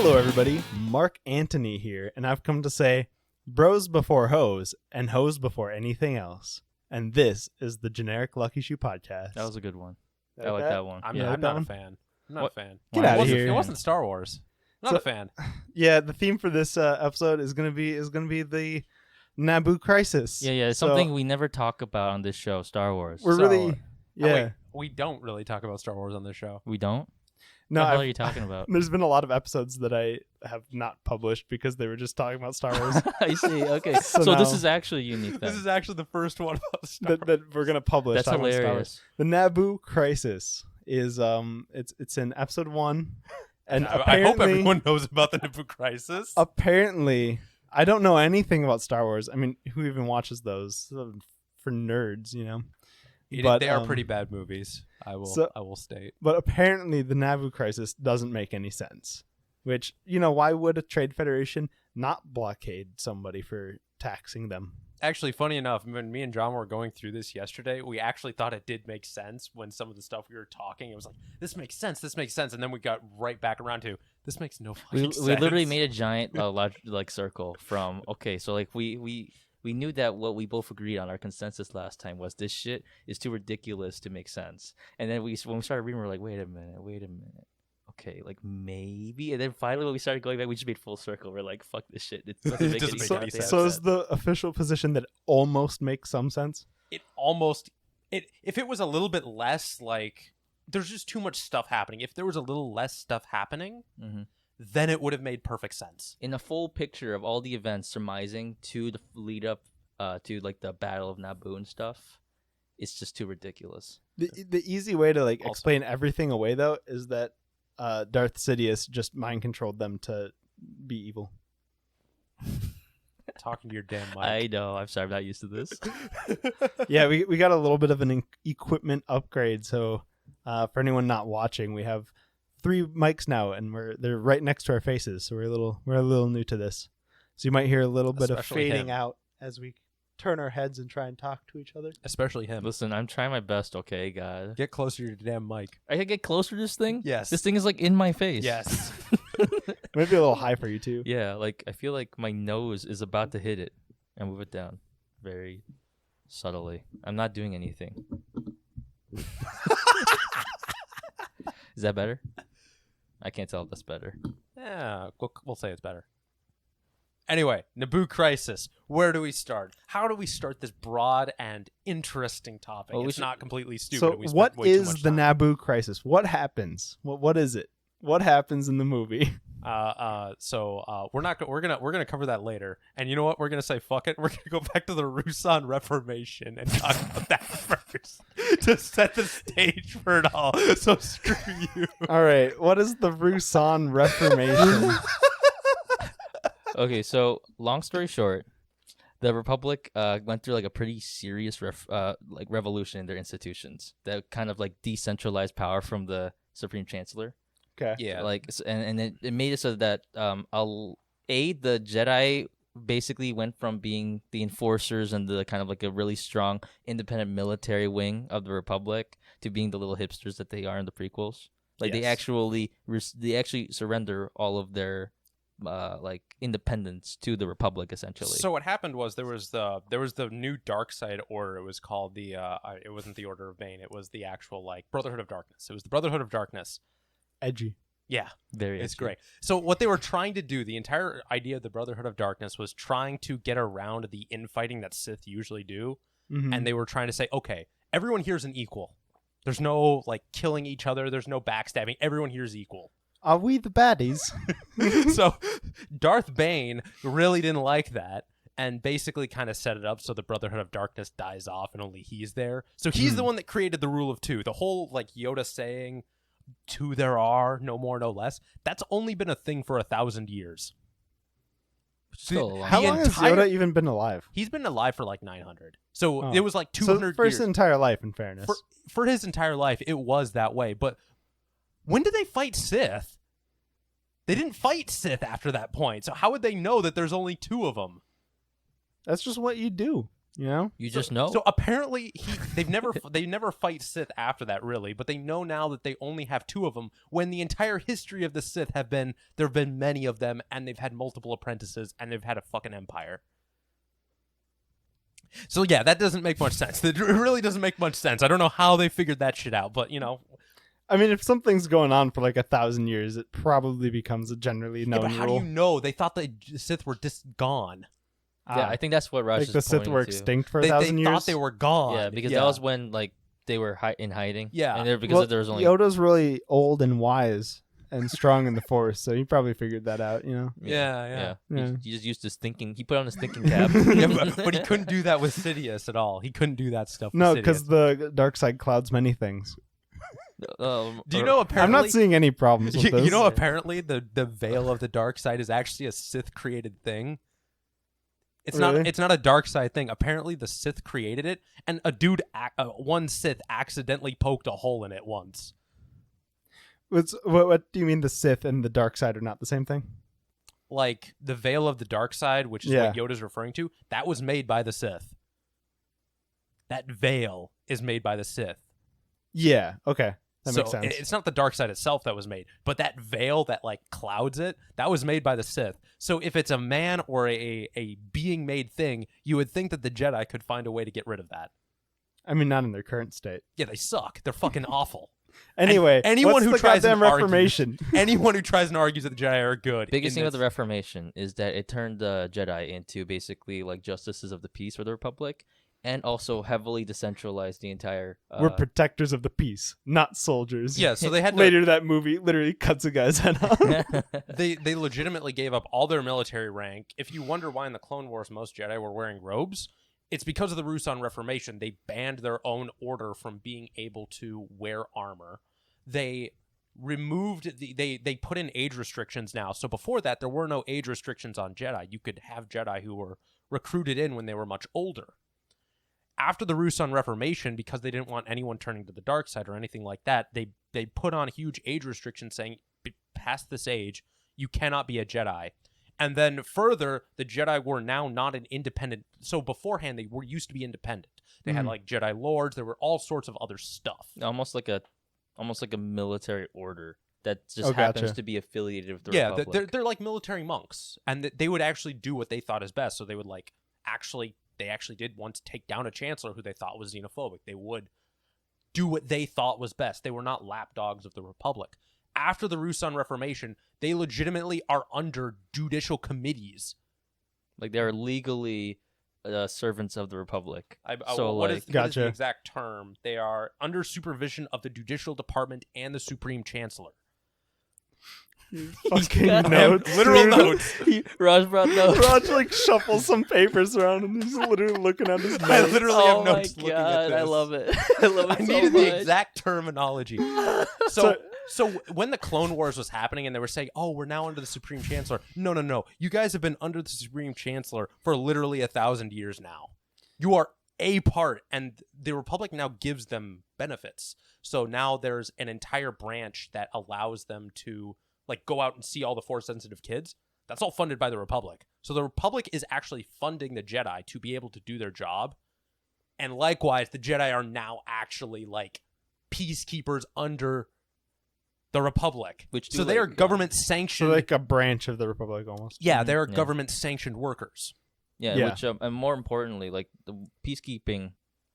Hello, everybody. Mark Antony here, and I've come to say bros before hoes and hoes before anything else. And this is the Generic Lucky Shoe Podcast. That was a good one. Like I like that? that one. I'm Yeah. not a fan. I'm not a fan. Get out of It here. wasn't Star Wars. Not a fan. Yeah, the theme for this episode is gonna be the Nabu Crisis. Yeah. It's So, something we never talk about on this show, Star Wars. we're So- really Wait, we don't really talk about Star Wars on this show. We don't? No, What the hell I've- are you talking about? There's been a lot of episodes that I have not published because they were just talking about Star Wars I see. Okay. So So this now- is actually unique then. This is actually the first one about Star Wars. that we're gonna publish. That's talking about Star Wars. hilarious. The Nabu Crisis is it's in episode 1, and I hope apparently everyone knows about the Naboo Crisis. apparently I don't know anything about Star Wars. I mean, who even watches those? For nerds, you know. But, They are pretty bad movies. I will state. But apparently the Nabu Crisis doesn't make any sense. Which, you know, why would a trade federation not blockade somebody for taxing them? Actually, funny enough, when me and John were going through this yesterday, we actually thought it did make sense when some of the stuff we were talking, it was like, this makes sense, and then we got right back around to, this makes no fucking sense. We literally made a giant like circle from so like we knew that what we both agreed on, our consensus last time, was this shit is too ridiculous to make sense. And then when we started reading, we're like, wait a minute. Okay, like maybe. And then finally when we started going back, we just made full circle. We're like, fuck this shit. It doesn't make doesn't any make sense. any sense. So is the official position that almost makes some sense? If it was a little bit less, like, there's just too much stuff happening. If there was a little less stuff happening, then it would have made perfect sense. In a full picture of all the events surmising to the lead up to like the Battle of Naboo and stuff, it's just too ridiculous. The easy way to like Also- explain everything away though is that Darth Sidious just mind controlled them to be evil. Talking to your damn mic. I know. I'm sorry. I'm not used to this. Yeah, we got a little bit of an equipment upgrade. So for anyone not watching, we have 3 mics now, and they're right next to our faces. So we're a little new to this. So you might hear a little bit of Especially fading him. out as we turn our heads and try and talk to each other. Especially him. Listen, I'm trying my best. Okay, God. Get closer to your damn mic. I can get closer to this thing. Yes. This thing is like in my face. Yes. Maybe a little high for you too. Yeah. Like I feel like my nose is about to hit it, and move it down, very subtly. I'm not doing anything. Is that better? I can't tell if that's better. Yeah, we'll say it's better. Anyway, Naboo Crisis. Where do we start? How do we start this broad and interesting topic? Well, we It's should- not completely stupid. So We spent what way too is much the time. Nabu Crisis? What happens? What is it? What happens in the movie? We're gonna cover that later. And you know what? We're gonna say fuck it. We're gonna go back to the Rusan Reformation and talk about that first to set the stage for it all. So screw you. All right, what is the Rusan Reformation? Okay, so long story short, the Republic went through like a pretty serious revolution in their institutions that kind of like decentralized power from the Supreme Chancellor. Okay. Yeah. And it made it so that the Jedi basically went from being the enforcers and the kind of like a really strong independent military wing of the Republic to being the little hipsters that they are in the prequels. Like they Yes. actually surrender all of their like independence to the Republic essentially. So what happened was there was the new dark side order. It was called it wasn't the Order of Bane. It was the actual like Brotherhood of Darkness. It was the Brotherhood of Darkness. Edgy. Yeah. Very It's edgy. great. So what they were trying to do, the entire idea of the Brotherhood of Darkness was trying to get around the infighting that Sith usually do. Mhm. And they were trying to say, okay, everyone here is an equal. There's no like killing each other. There's no backstabbing. Everyone here is equal. Are we the baddies? So Darth Bane really didn't like that and basically kind of set it up so the Brotherhood of Darkness dies off and only he's there. So he's the one that created the rule of 2. The whole like Yoda saying 2 there are, no more, no less. That's only been a thing for 1,000 years. Still a long How The long entire- has Yoda even been alive? He's been alive for like 900. So Oh. it was like So 200 for his years. entire life, in fairness. For his entire life, it was that way. But when did they fight Sith? They didn't fight Sith after that point. So how would they know that there's only 2 of them? That's just what you do. You know? You just know. So apparently they never fight Sith after that, really, but they know now that they only have 2 of them, when the entire history of the Sith there have been many of them, and they've had multiple apprentices, and they've had a fucking empire. So yeah, that doesn't make much sense. It really doesn't make much sense. I don't know how they figured that shit out, but I mean, if something's going on for like 1,000 years, it probably becomes a generally known but how rule. do you know? They thought the Sith were just gone. Yeah, I think that's what Raj like is the Sith pointing were to. extinct for They 1,000 years. thought they were gone. Yeah, because that was when like they were in hiding. Yeah. And because there was only Yoda's really old and wise and strong in the Force, so he probably figured that out. Yeah. He just used his thinking. He put on his thinking cap. Yeah, but he couldn't do that with Sidious at all. He couldn't do that stuff. No, with because Sidious. the dark side clouds many things. Do you know? Apparently, I'm not seeing any problems with this. You know, apparently the veil of the dark side is actually a Sith created thing. It's Really? not. It's not a dark side thing. Apparently, the Sith created it, and a dude, one Sith, accidentally poked a hole in it once. What do you mean? The Sith and the dark side are not the same thing? Like the veil of the dark side, which is what Yoda's referring to, that was made by the Sith. That veil is made by the Sith. Yeah. Okay. That makes sense. It's not the dark side itself that was made, but that veil that like clouds it, that was made by the Sith. So if it's a man or a being made thing, you would think that the Jedi could find a way to get rid of that. I mean, not in their current state. Yeah, they suck. They're fucking awful. Anyway, anyone what's who the tries goddamn and argues- Reformation? Anyone who tries and argues that the Jedi are good. Biggest thing in of the Reformation is that it turned the Jedi into basically like justices of the peace for the Republic, and also heavily decentralized the entire. We're protectors of the peace, not soldiers. Yeah, so they had to, later that movie literally cuts a guy's head off. they legitimately gave up all their military rank. If you wonder why in the Clone Wars most Jedi were wearing robes, it's because of the Ruusan Reformation. They banned their own order from being able to wear armor. They removed they put in age restrictions now. So before that, there were no age restrictions on Jedi. You could have Jedi who were recruited in when they were much older. After the Ruusan Reformation, because they didn't want anyone turning to the dark side or anything like that, they put on huge age restrictions saying, past this age, you cannot be a Jedi. And then further, the Jedi were now not an independent. So beforehand, they used to be independent. They had like Jedi Lords. There were all sorts of other stuff. almost like a military order that just happens to be affiliated with the Republic. Yeah, they're like military monks, and they would actually do what they thought is best. So they would they actually did once take down a chancellor who they thought was xenophobic. They would do what they thought was best. They were not lapdogs of the Republic. After the Ruusan Reformation, they legitimately are under judicial committees. Like they're legally servants of the Republic. What is the exact term? They are under supervision of the Judicial Department and the Supreme Chancellor. Fucking notes, literal dude. notes. Raj brought notes. Raj like shuffles some papers around and he's literally looking at his notes. I literally have notes my looking at God, this. I love it. I love it I so needed much. the exact terminology. So when the Clone Wars was happening and they were saying, "Oh, we're now under the Supreme Chancellor," no, you guys have been under the Supreme Chancellor for literally 1,000 years now. You are a part, and the Republic now gives them benefits. So now there's an entire branch that allows them to like go out and see all the Force-sensitive kids. That's all funded by the Republic. So the Republic is actually funding the Jedi to be able to do their job. And likewise, the Jedi are now actually like peacekeepers under the Republic. So they are government sanctioned. So like a branch of the Republic almost. Yeah, they're government sanctioned workers. Yeah. Which and more importantly, like the peacekeeping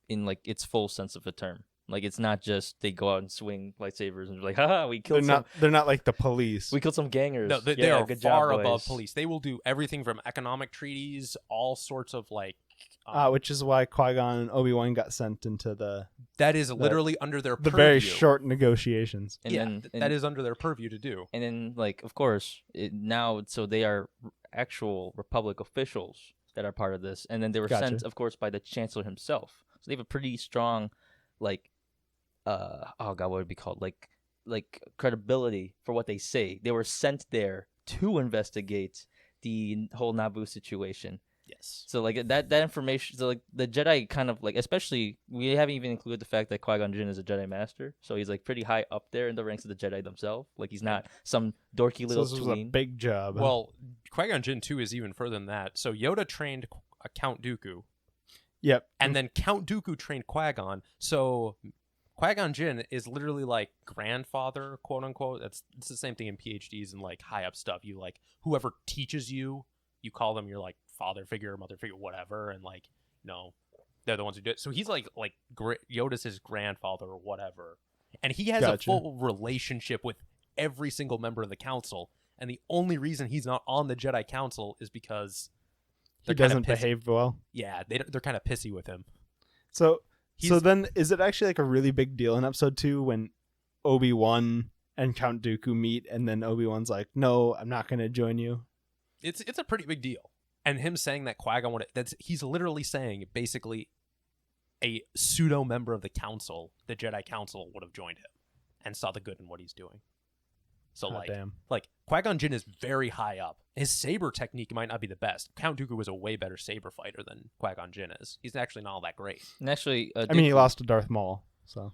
in like its full sense of the term. Like it's not just they go out and swing lightsabers and be like, haha, we killed They're not like the police. We killed some gangers. No, they are far above police. They will do everything from economic treaties, all sorts of like. Which is why Qui Gon and Obi-Wan got sent into the. That is literally under their purview. The very short negotiations. That is under their purview to do. And then, like, of course, so they are actual Republic officials that are part of this, and then they were sent, of course, by the Chancellor himself. So they have a pretty strong, like, what would it be called? Like credibility for what they say. They were sent there to investigate the whole Naboo situation. Yes. So like that information. So like the Jedi kind of like, especially we haven't even included the fact that Qui Gon Jinn is a Jedi Master. So he's like pretty high up there in the ranks of the Jedi themselves. Like he's not some dorky little this tween. was a big job. Well, Qui Gon Jinn too is even further than that. So Yoda trained Count Dooku. Yep. And then Count Dooku trained Qui-Gon. So Qui Gon Jinn is literally like grandfather, quote unquote. It's the same thing in PhDs and like high up stuff. You like whoever teaches you, you call them your like father figure, mother figure, whatever, and like they're the ones who do it. So he's like Yoda's his grandfather or whatever, and he has a full relationship with every single member of the council. And the only reason he's not on the Jedi Council is because he doesn't behave well. Yeah, they're kind of pissy with him. So then is it actually like a really big deal in episode 2 when Obi-Wan and Count Dooku meet and then Obi-Wan's like, no, I'm not going to join you? It's a pretty big deal. And him saying that Qui-Gon he's literally saying basically a pseudo member of the council, the Jedi Council, would have joined him and saw the good in what he's doing. So like Qui-Gon Jinn is very high up. His saber technique might not be the best. Count Dooku was a way better saber fighter than Qui-Gon Jinn is. He's actually not all that great. And actually, I mean, he lost to Darth Maul, so.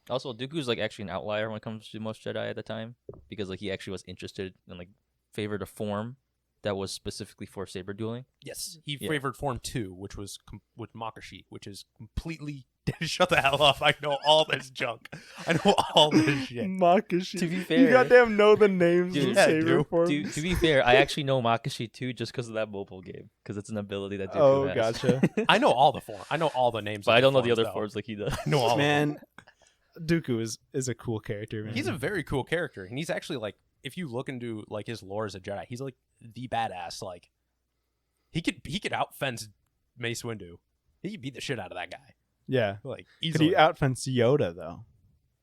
Also, Dooku's like actually an outlier when it comes to most Jedi at the time, because like he actually was interested and like favored a form that was specifically for saber dueling. Yes, he favored Form 2, which was with Makashi, which is completely... Shut the hell up. I know all this junk. I know all this shit. Makashi. To be fair... You goddamn know the names Dude, of saber forms. To be fair, I actually know Makashi too just because of that mobile game, because it's an ability that Dooku Oh, has. gotcha. I know all the forms. I know all the names. But I don't know the forms, other though. forms like he does. I know all Man, Dooku is a cool character, man. He's a very cool character, and he's actually like, if you look into like his lore as a Jedi, he's like the badass. Like he could outfence Mace Windu. He could beat the shit out of that guy. Yeah. Like Could easily. he outfence Yoda though?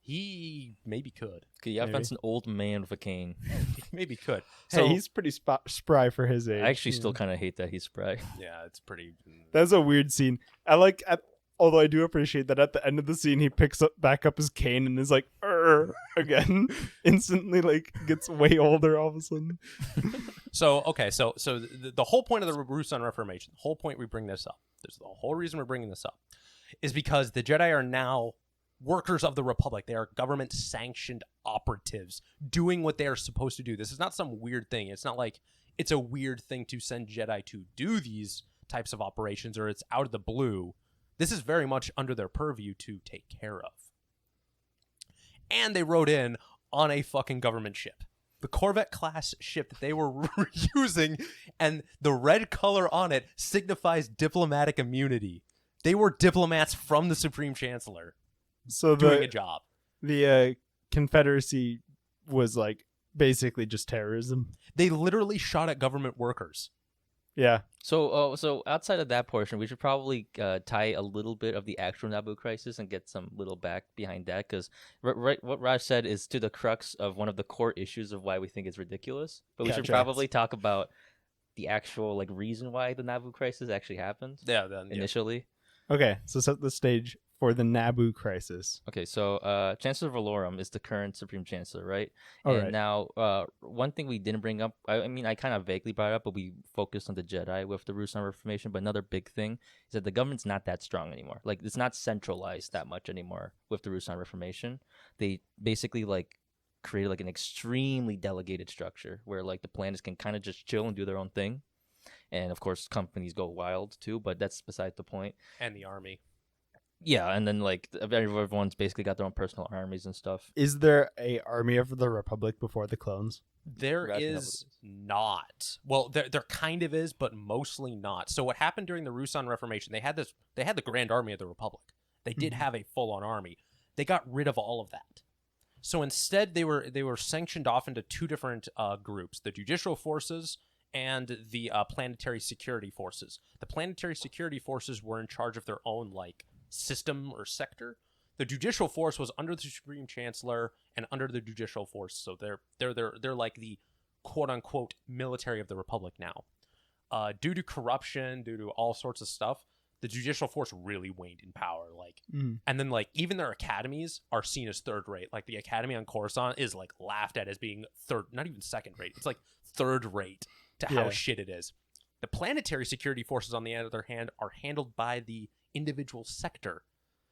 He maybe could. Yeah, that's an old man with a cane. Maybe could. Hey, he's pretty spry for his age. I actually still kind of hate that he's spry. Yeah, it's pretty. That's a weird scene. Although I do appreciate that at the end of the scene, he picks back up his cane and is like, again, instantly like gets way older all of a sudden. So the whole point of the Rusan Reformation, the whole point we bring this up, there's the whole reason we're bringing this up, is because the Jedi are now workers of the Republic. They are government-sanctioned operatives doing what they are supposed to do. This is not some weird thing. It's not like it's a weird thing to send Jedi to do these types of operations or it's out of the blue. This is very much under their purview to take care of. And they rode in on a fucking government ship. The Corvette-class ship that they were using, and the red color on it signifies diplomatic immunity. They were diplomats from the Supreme Chancellor doing a job. The Confederacy was like basically just terrorism. They literally shot at government workers. Yeah. So outside of that portion, we should probably tie a little bit of the actual Nabu Crisis and get some little back behind that, because right, what Raj said is to the crux of one of the core issues of why we think it's ridiculous. But we should probably talk about the actual like reason why the Nabu Crisis actually happened. Initially. Okay, so set the stage for the Naboo Crisis. Okay, so Chancellor Valorum is the current Supreme Chancellor, right? All and right. now, one thing we didn't bring up, I mean, I kind of vaguely brought it up, but we focused on the Jedi with the Rusan Reformation. But another big thing is that the government's not that strong anymore. Like, it's not centralized that much anymore with the Rusan Reformation. They basically, like, created, like, an extremely delegated structure where, like, the planets can kind of just chill and do their own thing. And, of course, companies go wild, too, but that's beside the point. And the army. Yeah, and then like everyone's basically got their own personal armies and stuff. Is there a army of the Republic before the clones? There is not. Well, there kind of is, but mostly not. So what happened during the Rusan Reformation? They had the Grand Army of the Republic. They did have a full-on army. They got rid of all of that. So instead, they were sanctioned off into two different groups: the Judicial Forces and the Planetary Security Forces. The Planetary Security Forces were in charge of their own like system or sector. The Judicial Force was under the Supreme Chancellor and under the Judicial Force, so they're like the quote unquote military of the Republic now. Due to corruption, due to all sorts of stuff, the Judicial Force really waned in power. And then like even their academies are seen as third rate. Like the Academy on Coruscant is like laughed at as being third, not even second rate. It's like third rate to how shit it is. The Planetary Security Forces, on the other hand, are handled by the individual sector.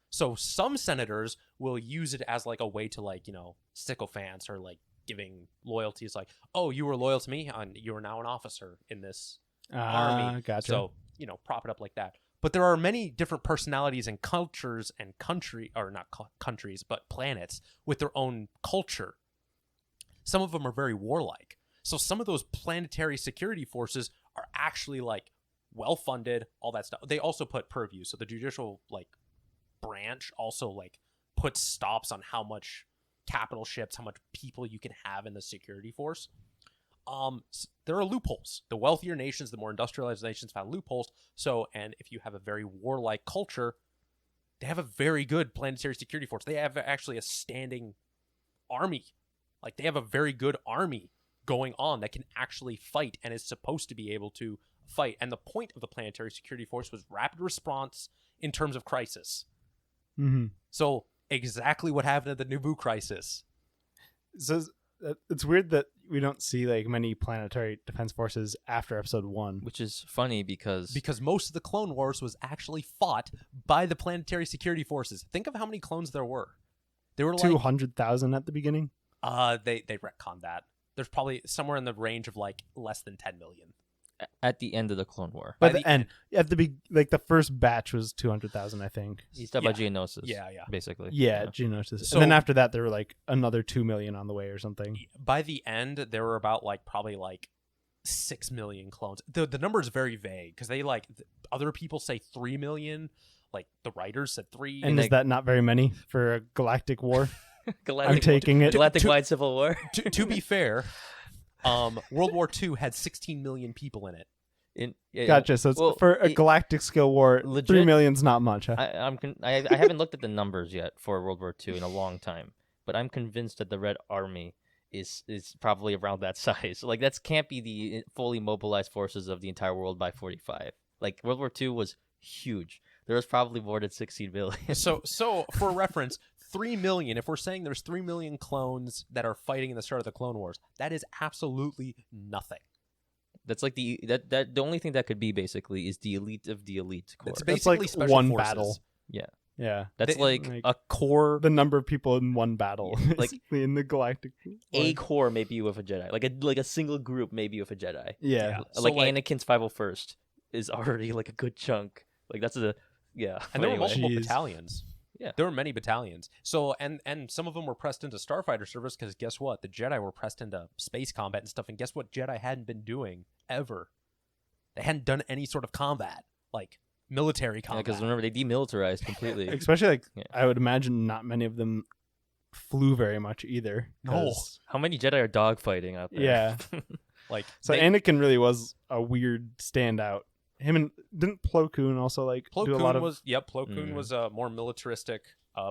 So some senators will use it as like a way to like, sycophants or like giving loyalties like, oh, you were loyal to me and you are now an officer in this army. Gotcha. So, prop it up like that. But there are many different personalities and cultures and countries, but planets with their own culture. Some of them are very warlike. So some of those planetary security forces are actually like well-funded, all that stuff. They also put purview. So the judicial like branch also like puts stops on how much capital ships, how much people you can have in the security force. There are loopholes. The wealthier nations, the more industrialized nations found loopholes. So, and if you have a very warlike culture, they have a very good planetary security force. They have actually a standing army. Like they have a very good army going on that can actually fight and is supposed to be able to fight. And the point of the planetary security force was rapid response in terms of crisis. Mm-hmm. So exactly what happened at the Nabu Crisis. So it's weird that we don't see like many planetary defense forces after episode 1. Which is funny because Most of the Clone Wars was actually fought by the planetary security forces. Think of how many clones there were. There were like 200,000 at the beginning. They retconned that. There's probably somewhere in the range of like less than 10 million. at the end of the Clone War. By the end, at the like the first batch was 200,000, I think. He's talking about Geonosis. Yeah. Basically. Yeah, Geonosis. So- And then after that, there were like another 2 million on the way or something. By the end, there were about like probably like 6 million clones. The number is very vague because they like other people say 3 million. Like the writers said 3. And is that not very many for a galactic war? I'm taking it. Galactic Wide Civil War. to be fair, World War II had 16 million people in it. Gotcha. So it's, for a galactic scale war, legit, 3 million's not much. Huh? I haven't looked at the numbers yet for World War II in a long time, but I'm convinced that the Red Army is probably around that size. Like that can't be the fully mobilized forces of the entire world by 45. Like World War II was huge. There was probably more than 16 million. So for reference, 3 million. If we're saying there's 3 million clones that are fighting in the start of the Clone Wars, that is absolutely nothing. That's like the only thing that could be basically is the elite of the elite corps. It's That's basically like special one forces. battle. Yeah. Yeah. That's They- like like- a core. The number of people in one battle, Yeah, like- basically, in the galactic A war. core maybe with a Jedi, like a single group maybe with a Jedi. Yeah. So, like like- Anakin's 501st is already like a good chunk. Like that's a yeah. And there were Anyway. multiple Jeez. battalions. Yeah. There were many battalions. So and some of them were pressed into starfighter service because guess what? The Jedi were pressed into space combat and stuff. And guess what? Jedi hadn't been doing ever. They hadn't done any sort of combat, like military Yeah, combat. because remember they demilitarized completely. Especially like Yeah. I would imagine not many of them flew very much either. No. 'cause- How many Jedi are dogfighting out there? Yeah. like So they- Anakin really was a weird standout. Him and didn't Plo Koon also like Plo do a Koon lot of Plo Koon Mm. was a more militaristic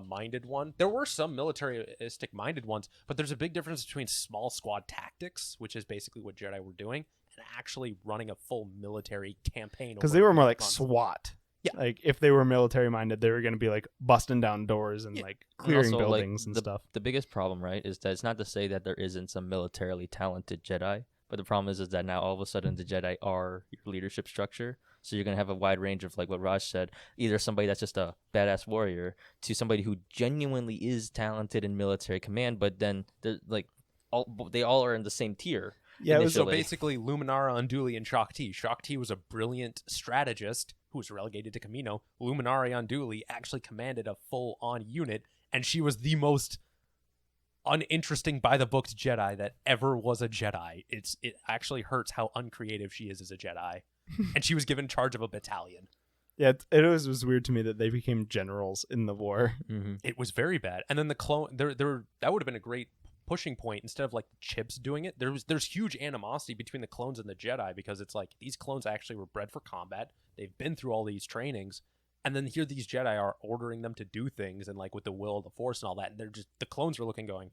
minded one. There were some militaristic minded ones, but there's a big difference between small squad tactics, which is basically what Jedi were doing, and actually running a full military campaign. because over they were a more few like months. SWAT. Yeah. Like if they were military minded, they were going to be like busting down doors and Yeah. like And clearing also, like, buildings and the, stuff. The biggest problem, right, is that it's not to say that there isn't some militarily talented Jedi, but the problem is that now all of a sudden the Jedi are your leadership structure. So you're gonna have a wide range of like what Raj said, either somebody that's just a badass warrior to somebody who genuinely is talented in military command, but then they all are in the same tier. Yeah, it was So initially. basically, Luminara, Unduli, and Shaak Ti. Shaak Ti was a brilliant strategist who was relegated to Kamino. Luminara Unduli actually commanded a full-on unit, and she was the most uninteresting by-the-books Jedi that ever was a Jedi. It actually hurts how uncreative she is as a Jedi. And she was given charge of a battalion. Yeah, it always was weird to me that they became generals in the war. Mm-hmm. It was very bad. And then the clone, that would have been a great pushing point instead of like the Chips doing it. There's huge animosity between the clones and the Jedi because it's like these clones actually were bred for combat. They've been through all these trainings, and then here these Jedi are ordering them to do things and like with the will of the Force and all that. And they're just the clones are looking, going,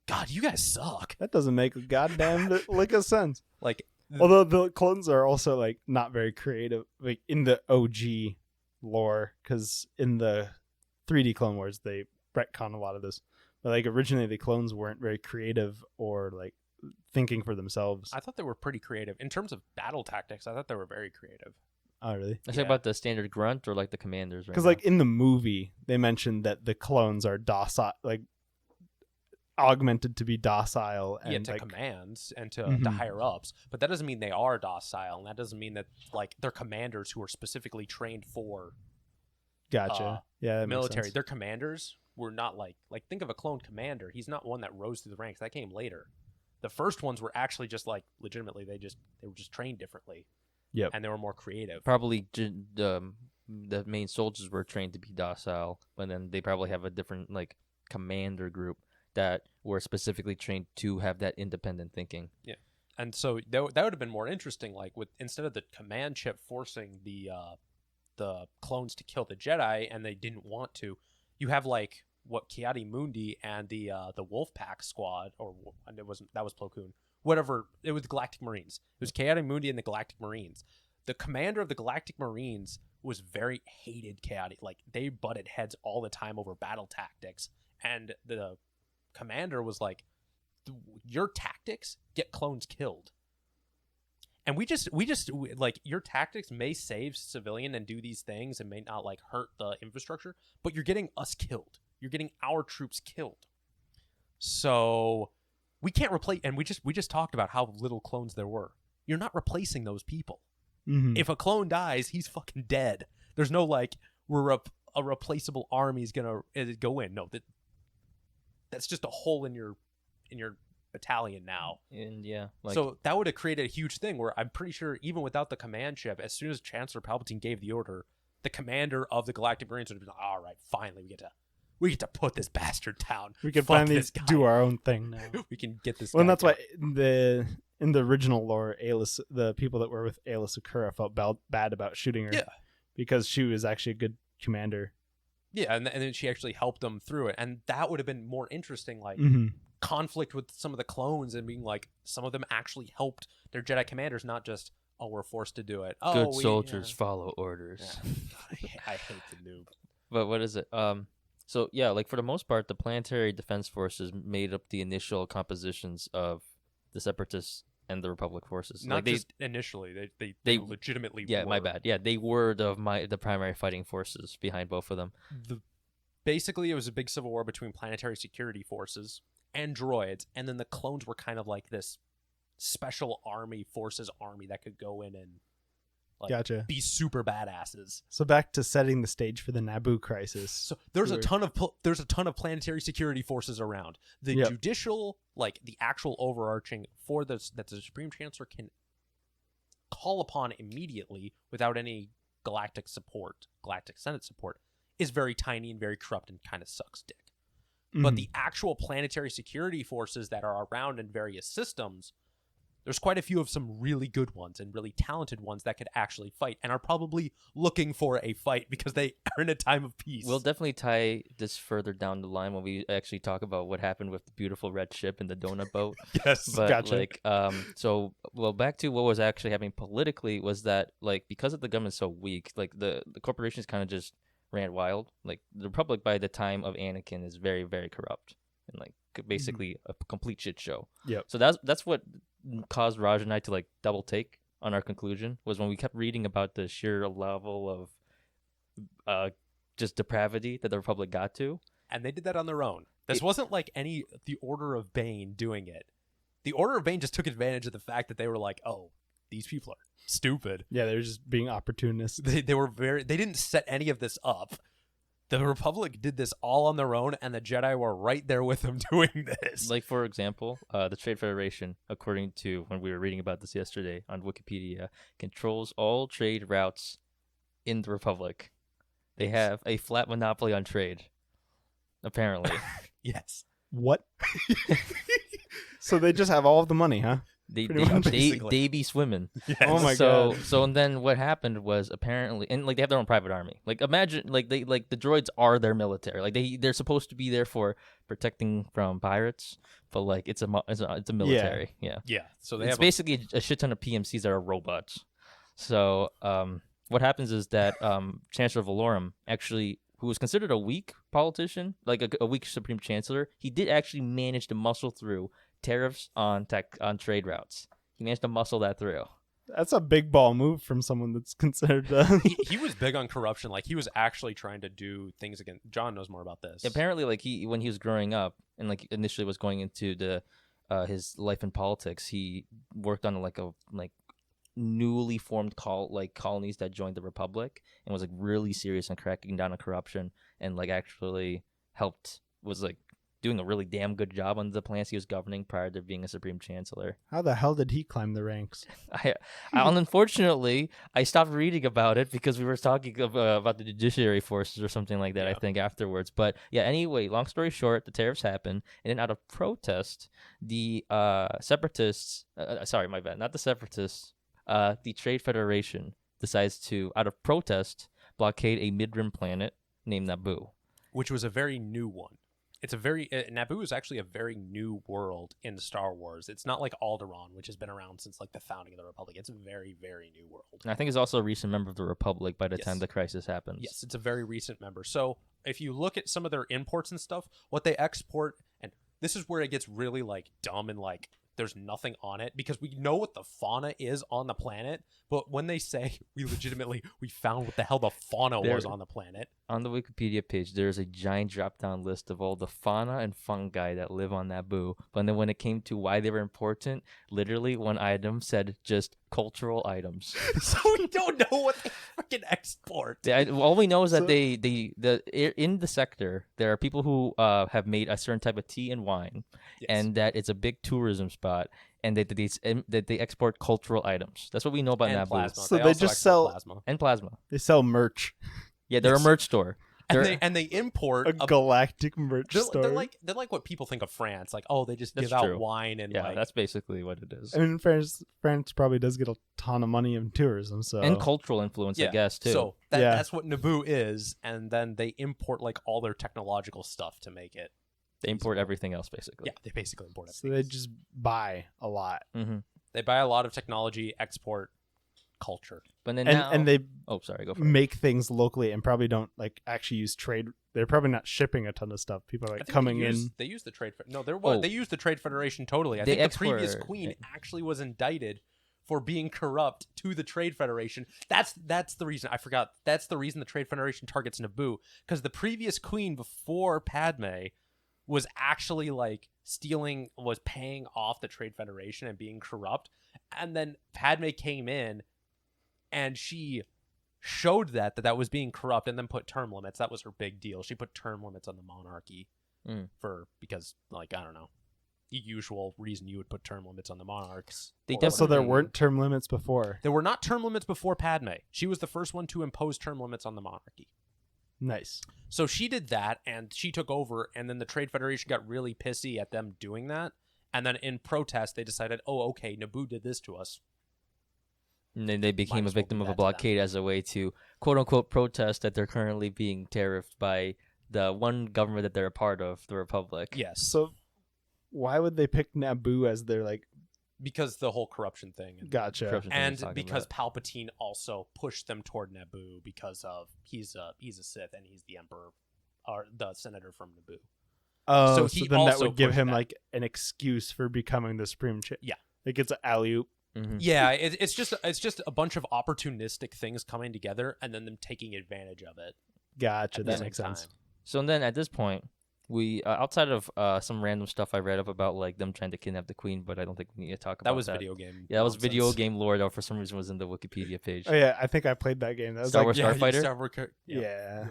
"God, you guys suck." That doesn't make a goddamn lick of sense. Like, Although the clones are also like not very creative, like in the OG lore, because in the 3D Clone Wars they retcon a lot of this. But like originally the clones weren't very creative or like thinking for themselves. I thought they were pretty creative in terms of battle tactics. I thought they were very creative. Oh, really? I Yeah. say about the standard grunt or like the commanders, right? Because like in the movie they mentioned that the clones are docile, like augmented to be docile and to like, commands and to Mhm. higher ups, but that doesn't mean they are docile, and that doesn't mean that like they're commanders who are specifically trained for gotcha. Yeah, that makes military. sense. Their commanders were not like think of a clone commander. He's not one that rose through the ranks. That came later. The first ones were actually just like legitimately they were just trained differently. Yep. And they were more creative. Probably the main soldiers were trained to be docile, but then they probably have a different like commander group that were specifically trained to have that independent thinking. Yeah. And so that would have been more interesting, like with instead of the command chip forcing the clones to kill the Jedi and they didn't want to, you have like what Ki-Adi-Mundi and the Wolfpack squad, or and that was Plo Koon, whatever, it was the Galactic Marines. It was Ki-Adi-Mundi and the Galactic Marines. The commander of the Galactic Marines was very hated Ki-Adi. Like they butted heads all the time over battle tactics, and the commander was like, your tactics get clones killed. And we just like, your tactics may save civilian and do these things and may not like hurt the infrastructure, but you're getting us killed. You're getting our troops killed. So we can't replace, and we just talked about how little clones there were. You're not replacing those people. Mhm. If a clone dies, he's fucking dead. There's no like a replaceable army is gonna go in. No, that's just a hole in your battalion now. And yeah, like, So that would have created a huge thing where I'm pretty sure even without the command chip, as soon as Chancellor Palpatine gave the order, the commander of the Galactic Marines would have been like, all right, finally we get to put this bastard down. We can Fuck finally this guy. do our own thing now. We can get this Well, and guy that's why killed. in the original lore, Aayla, the people that were with Aayla Secura felt bad about shooting her. Yeah. Because she was actually a good commander. Yeah, and then she actually helped them through it. And that would have been more interesting, like Mm-hmm. conflict with some of the clones and being like, some of them actually helped their Jedi commanders, not just, oh, we're forced to do it. Oh, good soldiers follow orders. Yeah. I hate the noob. But what is it? So yeah, like for the most part, the Planetary Defense Forces made up the initial compositions of the Separatists and the Republic forces. Not like just initially. They legitimately yeah, were. my bad. Yeah, they were the primary fighting forces behind both of them. Basically, it was a big civil war between planetary security forces and droids, and then the clones were kind of like this special army that could go in and like Gotcha. be super badasses. So back to setting the stage for the Nabu Crisis. So there's a ton of planetary security forces around. The Yep. judicial, like the actual overarching for this, that the Supreme Chancellor can call upon immediately without any galactic Senate support, is very tiny and very corrupt and kind of sucks dick. But Mhm. the actual planetary security forces that are around in various systems, there's quite a few of some really good ones and really talented ones that could actually fight and are probably looking for a fight because they are in a time of peace. We'll definitely tie this further down the line when we actually talk about what happened with the beautiful red ship and the donut boat. Yes. But Gotcha. like, back to what was actually happening politically was that like because of the government's so weak, like the corporations kind of just ran wild. Like the Republic by the time of Anakin is very, very corrupt and like basically a complete shit show. Yep. So that's what caused Raj and I to like double take on our conclusion, was when we kept reading about the sheer level of just depravity that the Republic got to. And they did that on their own. This wasn't like the Order of Bane doing it. The Order of Bane just took advantage of the fact that they were like, oh, these people are stupid. Yeah, they're just being opportunists. They didn't set any of this up. The Republic did this all on their own, and the Jedi were right there with them doing this. Like, for example, the Trade Federation, according to when we were reading about this yesterday on Wikipedia, controls all trade routes in the Republic. They have a flat monopoly on trade, apparently. Yes. What? So they just have all of the money, huh? They Pretty much, they be swimming. Yes. Oh my so God. so and then what happened was apparently, and like they have their own private army. Like imagine like the droids are their military. Like they're supposed to be there for protecting from pirates, but like it's a military. Yeah. Yeah. So they It's have basically a shit ton of PMCs that are robots. So what happens is that Chancellor Valorum actually, who was considered a weak politician, like a weak Supreme Chancellor, he did actually manage to muscle through tariffs on trade routes. He managed to muscle that through. That's a big ball move from someone that's considered. He was big on corruption. Like, he was actually trying to do things again. John knows more about this. Apparently, like when he was growing up and like initially was going into the his life in politics, he worked on like newly formed colonies that joined the Republic and was like really serious on cracking down on corruption and like actually was like doing a really damn good job on the planets he was governing prior to being a Supreme Chancellor. How the hell did he climb the ranks? Unfortunately, I stopped reading about it because we were talking about the judiciary forces or something like that, I think, afterwards. But yeah, anyway, long story short, the tariffs happened, and then out of protest, the separatists, sorry, my bad, not the separatists, the Trade Federation decides to, out of protest, blockade a mid-rim planet named Naboo. Which was a very new one. It's a very Naboo is actually a very new world in Star Wars. It's not like Alderaan, which has been around since like the founding of the Republic. It's a very, very new world. And I think it's also a recent member of the Republic by the time the crisis happens. Yes, it's a very recent member. So if you look at some of their imports and stuff, what they export, and this is where it gets really like dumb and like there's nothing on it, because we know what the fauna is on the planet, but when they say we found what the hell the fauna was on the planet. On the Wikipedia page, there's a giant drop-down list of all the fauna and fungi that live on Naboo. But then when it came to why they were important, literally one item said just cultural items. So we don't know what they freaking export. All we know is that in the sector, there are people who have made a certain type of tea and wine, and that it's a big tourism spot, and that they export cultural items. That's what we know about Naboo. Plasma. So they just sell plasma. And plasma. They sell merch. Yeah, they're a merch store. And they import A galactic merch store. They're like what people think of France. Like, oh, they just give out wine and that's basically what it is. I mean, France probably does get a ton of money in tourism, so and cultural influence, I guess, too. So that's what Naboo is, and then they import like all their technological stuff to make it. They import everything else, basically. Yeah, they basically import everything. So they just buy a lot. Mm-hmm. They buy a lot of technology, export culture. But then and they go for it. Make things locally and probably don't like actually use trade. They're probably not shipping a ton of stuff. People are like coming in. They use the trade. They use the Trade Federation totally. I think the previous queen actually was indicted for being corrupt to the Trade Federation. That's the reason. I forgot. That's the reason the Trade Federation targets Naboo, because the previous queen before Padme was actually like was paying off the Trade Federation and being corrupt, and then Padme came in and she showed that was being corrupt, and then put term limits. That was her big deal. She put term limits on the monarchy because like, I don't know, the usual reason you would put term limits on the monarchs. So there weren't term limits before. There were not term limits before Padme. She was the first one to impose term limits on the monarchy. Nice. So she did that, and she took over, and then the Trade Federation got really pissy at them doing that, and then in protest they decided, oh, okay, Naboo did this to us. And then they became a victim of a blockade as a way to, quote-unquote, protest that they're currently being tariffed by the one government that they're a part of, the Republic. Yes. So why would they pick Naboo as their, like... Because the whole corruption thing. Gotcha. And because Palpatine also pushed them toward Naboo because of he's a Sith and he's the Emperor, or the senator from Naboo. Oh, so then that would give him, like, an excuse for becoming the Supreme Yeah. Like, it's an alley-oop. Mm-hmm. Yeah, it's just a bunch of opportunistic things coming together and then them taking advantage of it. Gotcha. That makes sense. So then at this point, we outside of some random stuff I read up about like them trying to kidnap the queen, but I don't think we need to talk about that. That was video game. Yeah, that was video game lore that for some reason was in the Wikipedia page. Oh yeah, I think I played that game. That was Star Wars Starfighter. Yeah,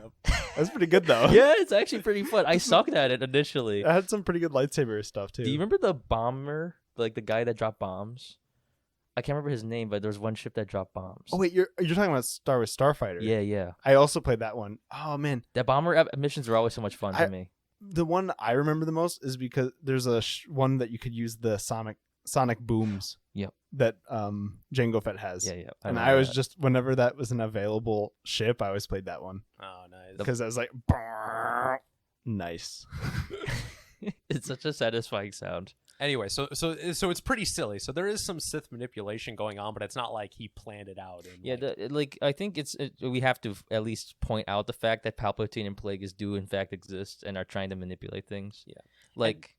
that's pretty good though. Yeah, it's actually pretty fun. I sucked at it initially. I had some pretty good lightsaber stuff too. Do you remember the bomber, like the guy that dropped bombs? I can't remember his name, but there was one ship that dropped bombs. Oh wait, you're talking about Star Wars Starfighter? Yeah. I also played that one. Oh man, that bomber missions are always so much fun to me. The one I remember the most is because there's a one that you could use the sonic booms. Yep. That Jango Fett has. Yeah. And I was just, whenever that was an available ship, I always played that one. Oh, nice. Because I was like, nice. It's such a satisfying sound. Anyway, so it's pretty silly. So there is some Sith manipulation going on, but it's not like he planned it out. And I think we have to at least point out the fact that Palpatine and Plagueis do in fact exist and are trying to manipulate things. Yeah, like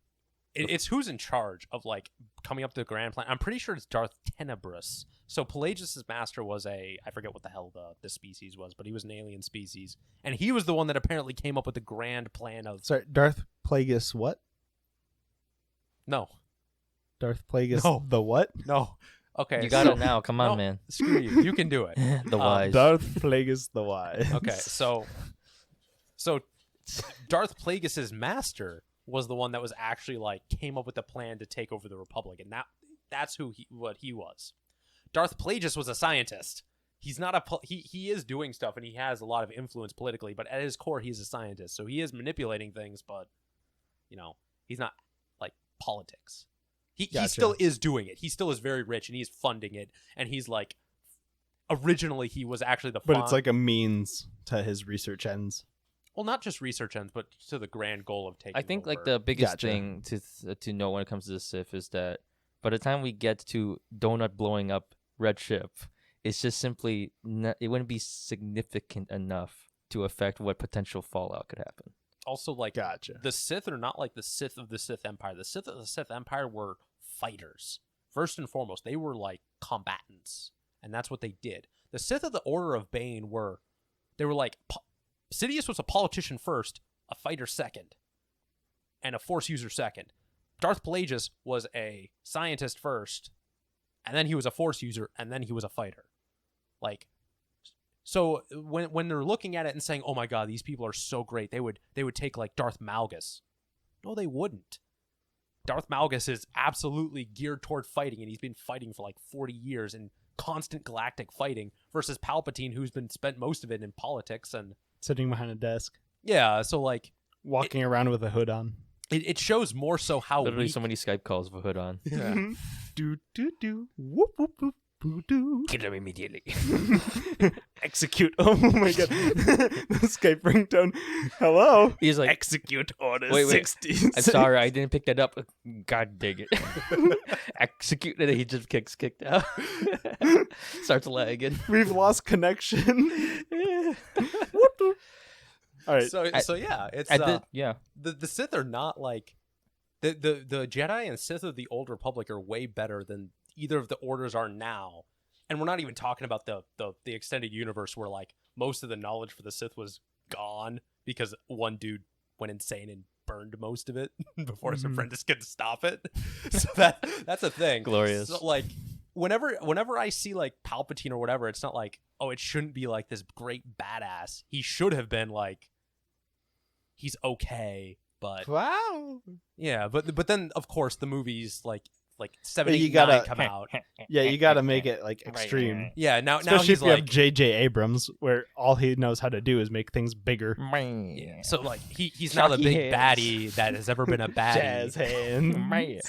it's who's in charge of like coming up with the grand plan. I'm pretty sure it's Darth Tenebrous So Pelagius's master was I forget what the hell the species was, but he was an alien species, and he was the one that apparently came up with the grand plan of. Sorry, Darth Plagueis what? No. Darth Plagueis No. the what? No. Okay. You got it now. Come on, no, man. Screw you. You can do it. The wise. Darth Plagueis the wise. Okay, so Darth Plagueis's master was the one that was actually like came up with the plan to take over the Republic, and that's what he was. Darth Plagueis was a scientist. He's not he is doing stuff and he has a lot of influence politically, but at his core he's a scientist. So he is manipulating things, but he's not like politics. He still is doing it. He still is very rich and he's funding it, and he's like originally he was actually But it's like a means to his research ends. Well, not just research ends, but to the grand goal of taking I think over. like the biggest thing to know when it comes to the Sith is that by the time we get to Donut blowing up Red Ship, it's just simply it wouldn't be significant enough to affect what potential fallout could happen. Also, like, Gotcha. the Sith are not like the Sith of the Sith Empire. The Sith of the Sith Empire were fighters. First and foremost, they were like combatants, and that's what they did. The Sith of the Order of Bane were like Sidious was a politician first, a fighter second, and a Force user second. Darth Plagueis was a scientist first, and then he was a Force user, and then he was a fighter. Like, so when they're looking at it and saying, "Oh my God, these people are so great," they would take like Darth Malgus. No, they wouldn't. Darth Malgus is absolutely geared toward fighting, and he's been fighting for like 40 years in constant galactic fighting, versus Palpatine, who's been spent most of it in politics and Sitting behind a desk, yeah. So like walking around with a hood on. it shows more so how Literally weak. so many Skype calls with a hood on. Yeah. Do do do. Whoop whoop whoop. Boo-doo. Kill him immediately. Execute. Oh my God. The Skype ringtone. Hello. He's like, Execute order wait. 60. I'm sorry, I didn't pick that up. God dang it. Execute, and he just kicked out. Starts lagging. We've lost connection. Whoop-doo. All right. So yeah, it's the Sith are not like the Jedi and Sith of the Old Republic are way better than either of the orders are now. And we're not even talking about the extended universe where like most of the knowledge for the Sith was gone because one dude went insane and burned most of it before his apprentice could stop it. So that's a thing. Glorious. So like whenever I see like Palpatine or whatever, it's not like, oh, it shouldn't be like this great badass. He should have been like, he's okay, but Wow. yeah, but then of course the movies like 7, Yeah, 8, you gotta- 9 come out. Yeah, you got to make it like extreme. Yeah, now Especially he's if you have like J.J. Abrams, where all he knows how to do is make things bigger. yeah. So like he's not a big baddie that has ever been a baddie. Jazz hands.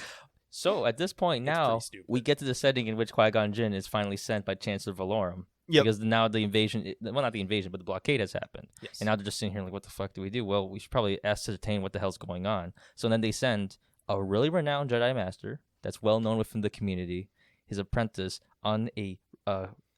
So at this point It's now, pretty stupid. we get to the setting in which Qui Gon Jinn is finally sent by Chancellor Valorum. Yep. Because now the invasion, well, not the invasion, but the blockade has happened. Yes. And now they're just sitting here like, what the fuck do we do? Well, we should probably ascertain what the hell's going on. So then they send a really renowned Jedi Master that's well known within the community, his apprentice, on a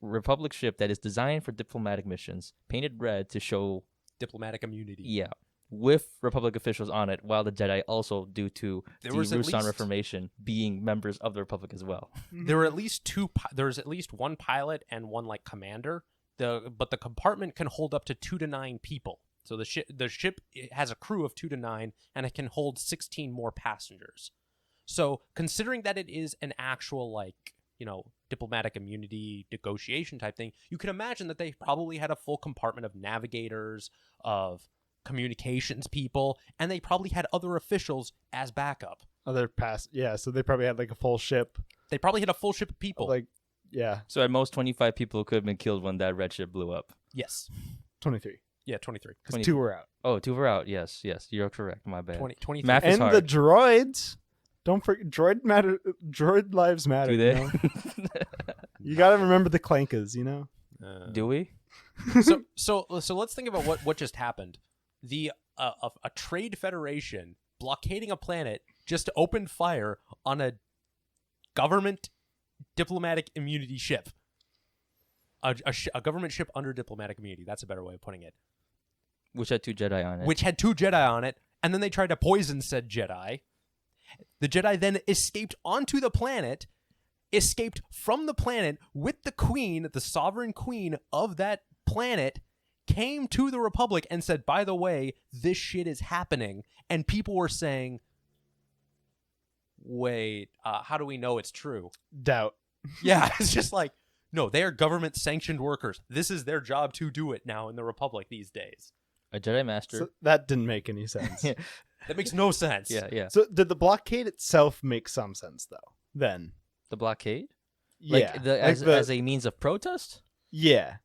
Republic ship that is designed for diplomatic missions, painted red to show, diplomatic immunity. yeah, with Republic officials on it, while the Jedi also, due to There the was at Rusan least- Reformation, being members of the Republic as well. There were at least there's at least one pilot and one like commander. But the compartment can hold up to 2 to 9 people. So the ship has a crew of 2 to 9, and it can hold 16 more passengers. So considering that it is an actual like diplomatic immunity negotiation type thing, you can imagine that they probably had a full compartment of navigators, of communications people, and they probably had other officials as backup. So they probably had like a full ship. They probably had a full ship of people. Like, yeah, So at most, 25 people could have been killed when that red ship blew up. yes. 23. Yeah, 23. Because 20. 2 were out. Oh, 2 were out. Yes, you're correct. My bad. 23. Math is And hard. the droids. Don't forget, droid lives matter. Do they? You know? You got to remember the clankers, Do we? So let's think about what just happened. The a trade federation blockading a planet just opened fire on a government diplomatic immunity ship. A government ship under diplomatic immunity. That's a better way of putting it. Which had 2 Jedi on it. Which had 2 Jedi on it, and then they tried to poison said Jedi. The Jedi then escaped onto the planet, escaped from the planet with the queen, the sovereign queen of that planet, came to the Republic and said, by the way, this shit is happening. And people were saying, wait, how do we know it's true? Doubt. Yeah, it's just like, no, they are government-sanctioned workers. This is their job to do it now in the Republic these days. A Jedi Master. So that didn't make any sense. That makes no sense. Yeah. So did the blockade itself make some sense though? Then The blockade? yeah, Like as a means of protest? yeah.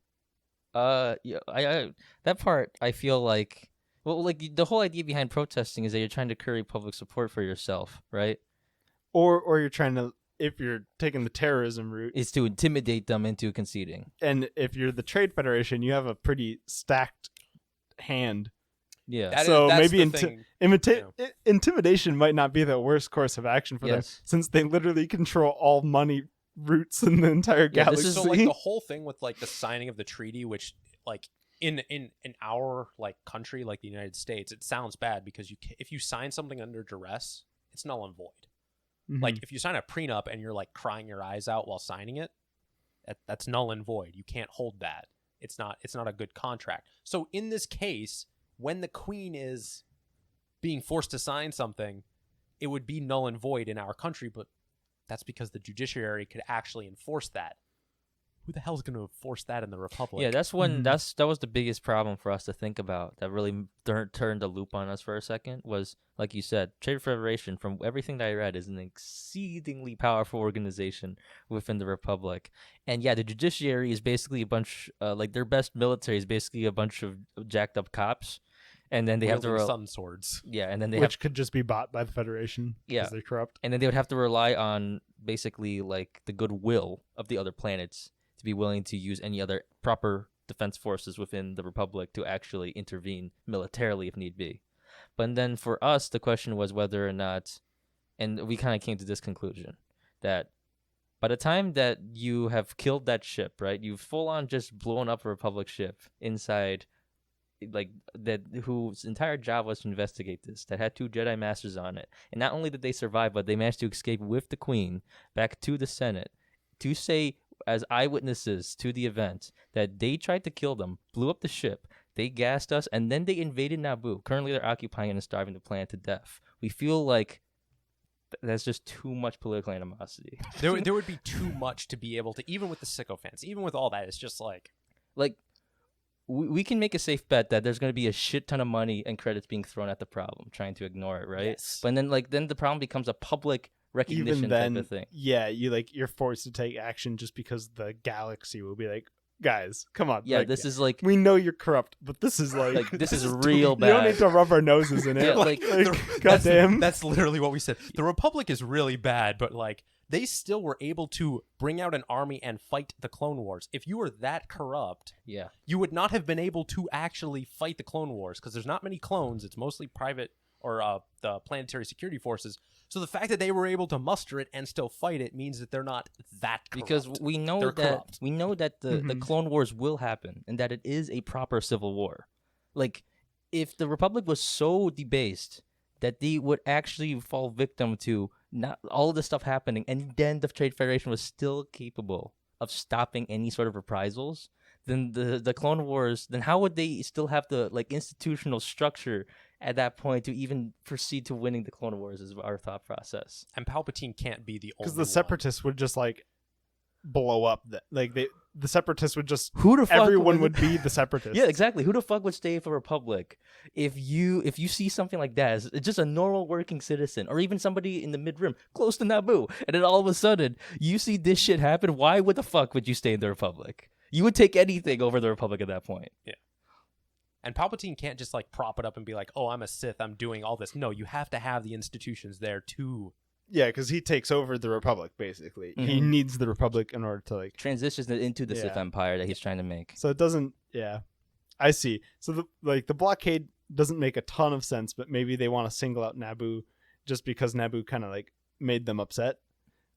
Yeah, I that part I feel like, well, like the whole idea behind protesting is that you're trying to curry public support for yourself, right? Or you're trying to, if you're taking the terrorism route, Is to intimidate them into conceding. and if you're the Trade Federation, you have a pretty stacked hand. Yeah. So that's maybe the thing. intimidation might not be the worst course of action for them, Yes. since they literally control all money routes in the entire Yeah, this galaxy. is So like the whole thing with like the signing of the treaty, which like in our like country, like the United States, it sounds bad because if you sign something under duress, it's null and void. Mhm. Like if you sign a prenup and you're like crying your eyes out while signing it, that's null and void. You can't hold that. It's not a good contract. So in this case, when the queen is being forced to sign something, it would be null and void in our country, but that's because the judiciary could actually enforce that. Who the hell is going to enforce that in the Republic? Yeah, that's when Mhm. that was the biggest problem for us to think about. That really turned the loop on us for a second. Was like you said, Trade Federation. From everything that I read, is an exceedingly powerful organization within the Republic. And yeah, the judiciary is basically a bunch. Like their best military is basically a bunch of jacked up cops, and then they have to Wielding sun swords. yeah, and then they which have could just be bought by the Federation Yeah. because they're corrupt. and then they would have to rely on basically like the goodwill of the other planets to be willing to use any other proper defense forces within the Republic to actually intervene militarily if need be. But then for us, the question was whether or not, and we kind of came to this conclusion, that by the time that you have killed that ship, right, you've full on just blown up a Republic ship inside, like that, whose entire job was to investigate this, that had 2 Jedi Masters on it, and not only did they survive, but they managed to escape with the Queen back to the Senate to say as eyewitnesses to the event that they tried to kill them, blew up the ship, they gassed us, and then they invaded Naboo. Currently, they're occupying and starving the planet to death. We feel like that's just too much political animosity. There would be too much to be able to, even with the sycophants, even with all that, it's just like we can make a safe bet that there's going to be a shit ton of money and credits being thrown at the problem, trying to ignore it, right? Yes. But then the problem becomes a public recognition Even then, type of thing. yeah, you're forced to take action just because the galaxy will be like, guys, come on. Yeah, like, this is like we know you're corrupt, but this is like this is real We don't bad. need to rub our noses in it. Yeah, like, goddamn. That's literally what we said. The Republic is really bad, but like they still were able to bring out an army and fight the Clone Wars. If you were that corrupt, Yeah. you would not have been able to actually fight the Clone Wars because there's not many clones. It's mostly private or the planetary security forces. So the fact that they were able to muster it and still fight it means that they're not that corrupt. Because we know They're that corrupt. the Mhm. Clone Wars will happen and that it is a proper civil war. Like if the Republic was so debased that they would actually fall victim to not all of this stuff happening, and then the Trade Federation was still capable of stopping any sort of reprisals, then the Clone Wars, then how would they still have the like institutional structure at that point to even proceed to winning the Clone Wars is our thought process. And Palpatine can't be the only Because the one. Separatists would just like blow up. The Separatists would just Who the fuck everyone would be the Separatists. Yeah, exactly. Who the fuck would stay for Republic if you see something like that as just a normal working citizen, or even somebody in the mid rim close to Naboo, and then all of a sudden you see this shit happen? Why would the fuck would you stay in the Republic? You would take anything over the Republic at that point. And Palpatine can't just like prop it up and be like, "Oh, I'm a Sith. I'm doing all this." No, you have to have the institutions there to. Yeah, because he takes over the Republic basically. He Mhm. needs the Republic in order to like. Transitions it into the Sith Yeah. Empire that he's trying to make. So it doesn't. Yeah, I see. So the blockade doesn't make a ton of sense, but maybe they want to single out Naboo just because Naboo kind of like made them upset.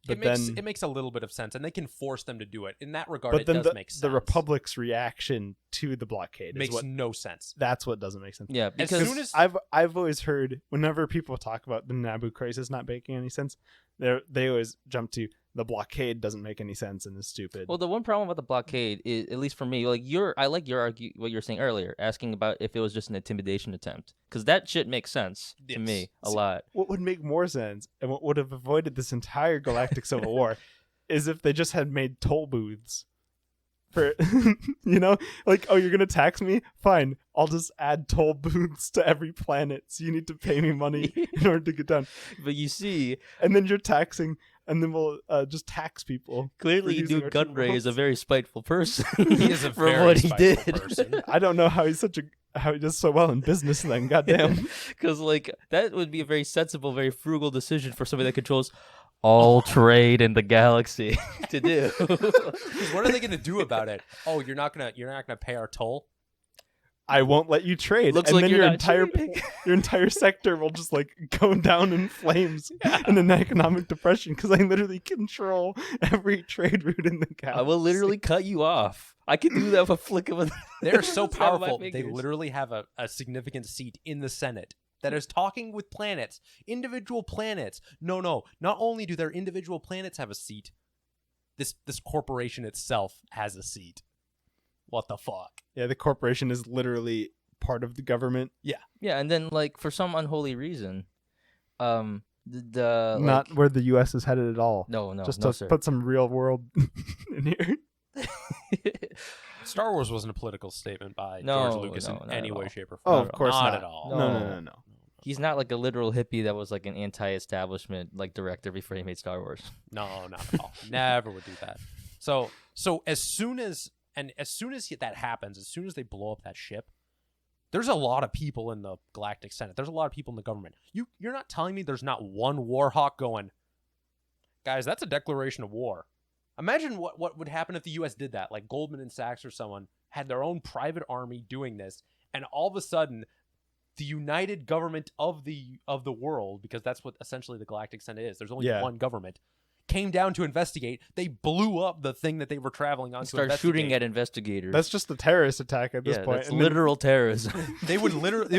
But It makes a little bit of sense, and they can force them to do it. In that regard, but it then does make sense. the Republic's reaction to the blockade makes is what. no sense. That's what doesn't make sense. Yeah, As because soon as I've always heard whenever people talk about the Nabu Crisis not making any sense, they always jump to the blockade doesn't make any sense and is stupid. Well, the one problem about the blockade is, at least for me, like I like your what you were saying earlier, asking about if it was just an intimidation attempt, because that shit makes sense to me a lot. What would make more sense and what would have avoided this entire galactic civil war is if they just had made toll booths. For like, oh, you're gonna tax me? Fine, I'll just add toll booths to every planet. So you need to pay me money in order to get down. But you see, and then you're taxing, and then we'll just tax people. Clearly, Duke Gunray is a very spiteful person. He is a for very what he spiteful did. person. I don't know how he does so well in business. Then, goddamn, because like that would be a very sensible, very frugal decision for somebody that controls all trade in the galaxy to do. Because what are they gonna do about it? Oh, you're not gonna pay our toll. I won't let you trade. Looks and like then you're your not entire trading. your entire sector will just like go down in flames in an economic depression because I literally control every trade route in the galaxy. I will literally cut you off. I can do that with a flick of a. They're so snap of my powerful. They fingers. literally have a significant seat in the Senate that is talking with planets, individual planets. No, not only do their individual planets have a seat, this corporation itself has a seat. What the fuck? Yeah, the corporation is literally part of the government. Yeah, and then like for some unholy reason, the Not where the U.S. is headed at all. no, Just no, to sir. put some real world in here. Star Wars wasn't a political statement by No, George Lucas no, in not any at way, all. shape, or Oh, form. of course not. at all. No. He's not like a literal hippie that was like an anti-establishment like director before he made Star Wars. No, not at all. Never would do that. So as soon as that happens, as soon as they blow up that ship, there's a lot of people in the Galactic Senate. There's a lot of people in the government. You're not telling me there's not one Warhawk going, guys, that's a declaration of war. Imagine what would happen if the U.S. did that. Like Goldman and Sachs or someone had their own private army doing this, and all of a sudden, the united government of the world, because that's what essentially the Galactic Senate is. There's only one government. Came down to investigate. They blew up the thing that they were traveling on. Start shooting at investigators. That's just a terrorist attack at this point. That's And then- literal terrorism. It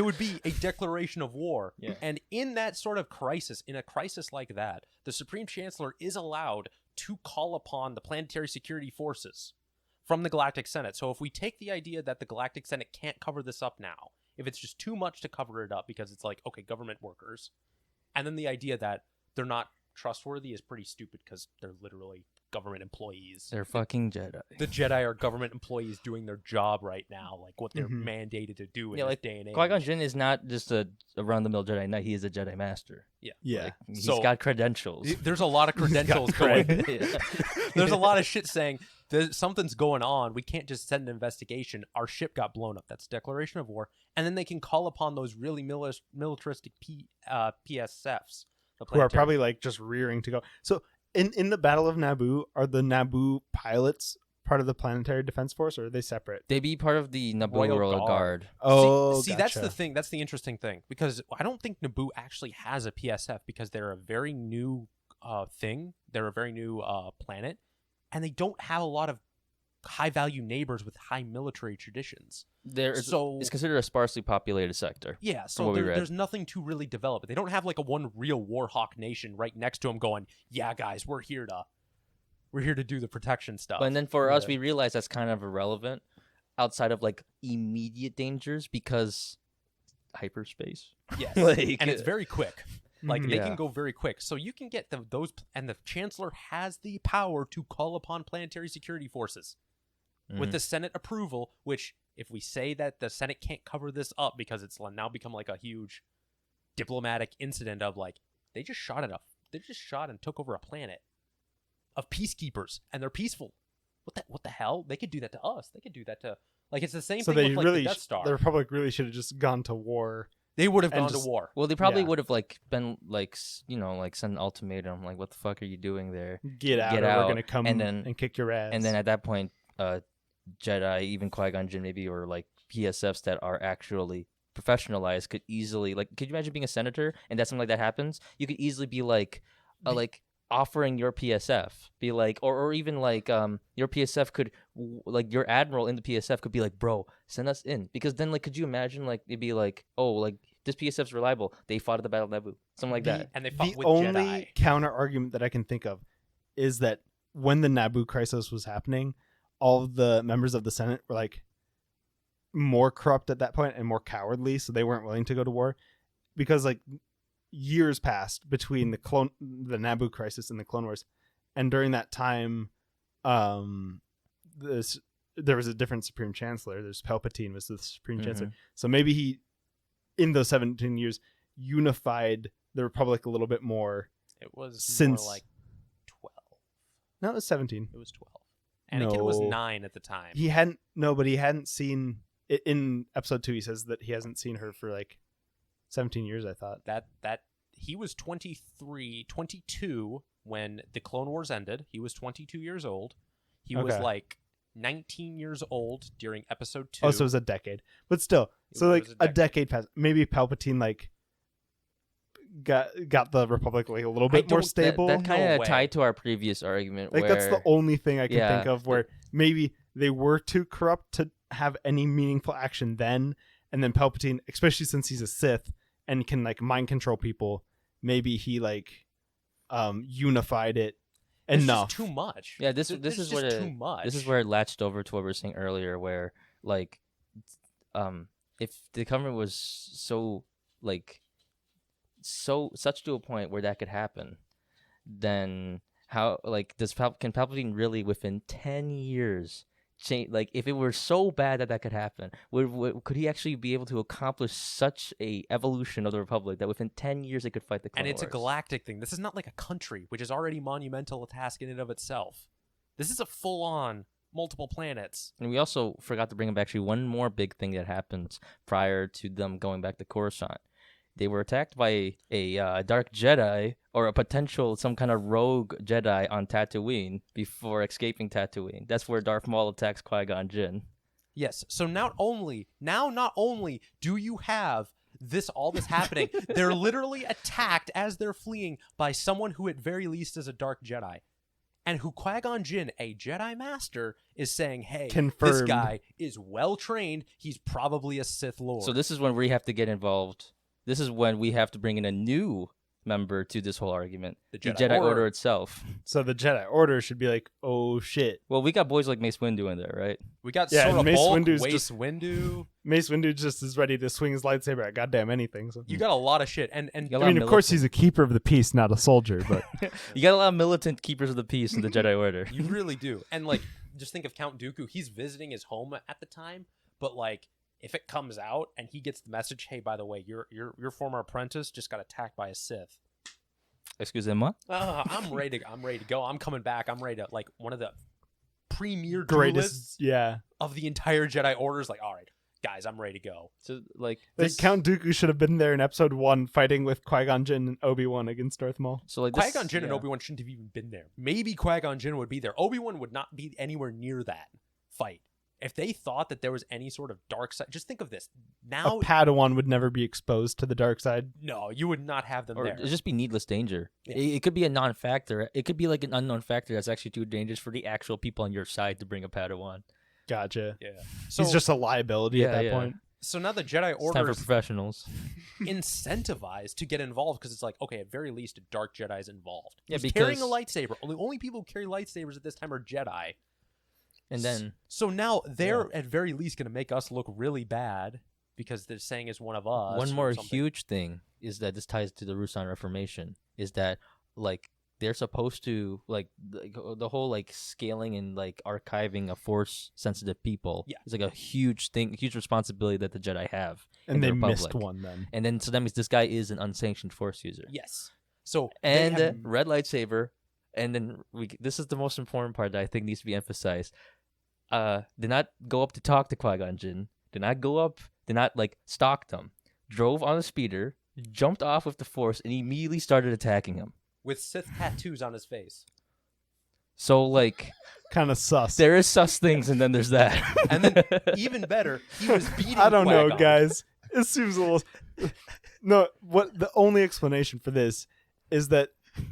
would be a declaration of war. Yeah. And in that sort of crisis, in a crisis like that, the Supreme Chancellor is allowed to call upon the planetary security forces from the Galactic Senate. So if we take the idea that the Galactic Senate can't cover this up now, if it's just too much to cover it up because it's like, okay, government workers, and then the idea that they're not trustworthy is pretty stupid because they're literally government employees. They're fucking Jedi. The Jedi are government employees doing their job right now, like what they're mandated to do in this day and age. Qui Gon Jinn is not just a run-of-the-mill Jedi Knight. He is a Jedi Master. Yeah. Like, he's So- got credentials. There's a lot of credentials going. Yeah. There's a lot of shit saying something's going on. We can't just send an investigation. Our ship got blown up. That's declaration of war. And then they can call upon those really militaristic PSFs. Who are probably like just rearing to go. So in the Battle of Naboo, are the Naboo pilots part of the Planetary Defense Force, or are they separate? They be part of the Naboo Royal Royal Guard. Guard. Oh, see, that's the thing. That's the interesting thing, because I don't think Naboo actually has a PSF because they're a very new thing. They're a very new planet, and they don't have a lot of high-value neighbors with high military traditions. It's considered a sparsely populated sector. Yeah, from so what we read. there's nothing to really develop. They don't have like a one real Warhawk nation right next to them going, yeah, guys, we're here to do the protection stuff. And then for us, we realize that's kind of irrelevant outside of like immediate dangers because hyperspace. Yes, Like- and it's very quick. Like they Yeah. can go very quick. So you can get those, and the Chancellor has the power to call upon planetary security forces with the Senate approval, which if we say that the Senate can't cover this up because it's now become like a huge diplomatic incident of like they just shot and took over a planet of peacekeepers and they're peaceful. What the hell? They could do that to us. They could do that to like it's the same So thing they with like really, the Death Star. the Republic really should have just gone to war. They would have and gone just- to war. Well, they probably Yeah. would have like been like like send an ultimatum like what the fuck are you doing there? Get out, Get or out, we're gonna come and then- and kick your ass. And then at that point, Jedi, even Qui-Gon Jinn maybe, or like PSFs that are actually professionalized could easily could you imagine being a senator and that something like that happens? You could easily be like offering your PSF, be like, or even like your PSF could like your admiral in the PSF could be like, bro, send us in, because then like could you imagine like it'd be like, oh, like this PSF's reliable, they fought at the Battle of Naboo, something like that. And they fought the with only Jedi. counter argument that I can think of is that when the Nabu Crisis was happening, all of the members of the Senate were like more corrupt at that point and more cowardly, so they weren't willing to go to war because like years passed between the Nabu Crisis and the Clone Wars, and during that time, there was a different Supreme Chancellor. There's Palpatine was the Supreme Chancellor, so maybe he, in those 17 years, unified the Republic a little bit more. It was since more like 12. No, it was 17. It was 12. Anakin was 9 at the time. But he hadn't seen in episode 2. He says that he hasn't seen her for like 17 years. I thought that he was 22 when the Clone Wars ended. He was 22 years old. He was like 19 years old during episode 2. Oh, so it was a decade. But still, so like a decade passed. Maybe Palpatine like got the Republic like a little bit more stable. That kind of tied to our previous argument. Like where, that's the only thing I can think of where maybe they were too corrupt to have any meaningful action then, and then Palpatine, especially since he's a Sith and can like mind control people, maybe he like unified it enough. Too much. Yeah, this is what too much. This is where it latched over to what we were saying earlier, where like, if the government was such to a point where that could happen, then how like can Palpatine really within 10 years change? Like if it were so bad that could happen, could he actually be able to accomplish such a evolution of the Republic that within 10 years they could fight the Clone Wars? And it's a galactic thing. This is not like a country, which is already monumental a task in and of itself. This is a full-on multiple planets. And we also forgot to bring up actually one more big thing that happens prior to them going back to Coruscant. They were attacked by a dark Jedi or a potential some kind of rogue Jedi on Tatooine before escaping Tatooine. That's where Darth Maul attacks Qui Gon Jinn. Yes. So not only do you have all this happening, they're literally attacked as they're fleeing by someone who at very least is a dark Jedi, and who Qui Gon Jinn, a Jedi Master, is saying, "Hey, confirmed. This guy is well trained. He's probably a Sith Lord." So this is when we have to get involved. This is when we have to bring in a new member to this whole argument. The Jedi Order itself. So the Jedi Order should be like, oh shit. Well, we got boys like Mace Windu in there, right? We got sort of Mace Bulk, Windu's Mace Windu. Mace Windu just is ready to swing his lightsaber at goddamn anything. So. You got a lot of shit. And I mean, of course he's a keeper of the peace, not a soldier, but you got a lot of militant keepers of the peace in the Jedi Order. You really do. And like, just think of Count Dooku. He's visiting his home at the time, but like, if it comes out and he gets the message, hey, by the way, your former apprentice just got attacked by a Sith. Excusez-moi? I'm ready to go. I'm coming back. I'm ready to, like, one of the premier greatest duelists of the entire Jedi Order is like, all right, guys, I'm ready to go. So like Count Dooku should have been there in episode 1 fighting with Qui-Gon Jinn and Obi-Wan against Darth Maul. So like Qui-Gon Jinn and Obi-Wan shouldn't have even been there. Maybe Qui-Gon Jinn would be there. Obi-Wan would not be anywhere near that fight. If they thought that there was any sort of dark side, just think of this. Now, a Padawan would never be exposed to the dark side. No, you would not have them there. It'd just be needless danger. Yeah. It could be a non-factor. It could be like an unknown factor that's actually too dangerous for the actual people on your side to bring a Padawan. Gotcha. Yeah. So, he's just a liability at that point. So now the Jedi It's Order time for professionals. incentivized to get involved because it's like, okay, at very least, a dark Jedi is involved. Yeah, Who's carrying a lightsaber. The only people who carry lightsabers at this time are Jedi. And then so now they're at very least going to make us look really bad because they're saying it's one of us. one more huge thing is that this ties to the Rusan Reformation is that like they're supposed to like the whole like scaling and like archiving of force sensitive people. Yeah, it's like a huge thing, huge responsibility that the Jedi have. And they Republic. missed one then. And then so that means this guy is an unsanctioned force user. Yes. So and red lightsaber. And then this is the most important part that I think needs to be emphasized. Did not go up to talk to Qui-Gon Jinn. Did not like stalk them. Drove on a speeder, jumped off with the Force, and immediately started attacking him. With Sith tattoos on his face. So like, kind of sus. There is sus things, and then there's that. And then even better, he was beating. I don't Qui-Gon. know, guys. It seems a little. No, what the only explanation for this is that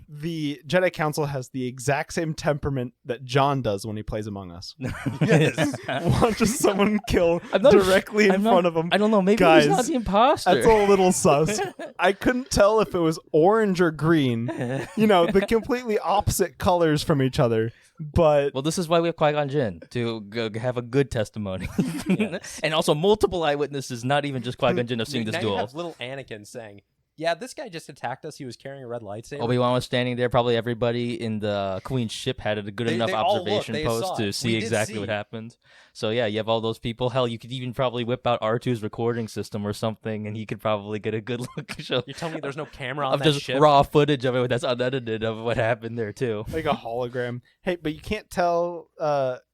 the Jedi Council has the exact same temperament that John does when he plays Among Us. Yes. Watches someone kill I'm not- directly in front of him. I don't know. Maybe Guys, he's not the imposter. That's a little sus. I couldn't tell if it was orange or green. You know, the completely opposite colors from each other. But Well, this is why we have Qui Gon Jinn to have a good testimony, Yes. and also multiple eyewitnesses, not even just Qui Gon Jinn of seeing this now you duel. have little Anakin saying, "Yeah, this guy just attacked us. He was carrying a red lightsaber." Obi-Wan was standing there. Probably everybody in the Queen's ship had a good enough they all observation looked. They post saw to it. see We did exactly see. what happened. So yeah, you have all those people. Hell, you could even probably whip out R2's recording system or something, and he could probably get a good look show You're telling me there's no camera on of that just ship? raw footage of it that's unedited of what happened there too. like a hologram. Hey, but you can't tell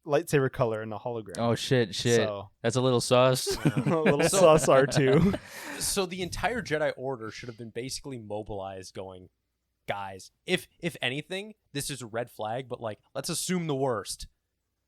lightsaber color in a hologram. Oh shit! So, That's a little sus. a little So- sus R2. So the entire Jedi Order should have been basically mobilized, going, guys, if anything, this is a red flag, but like, let's assume the worst.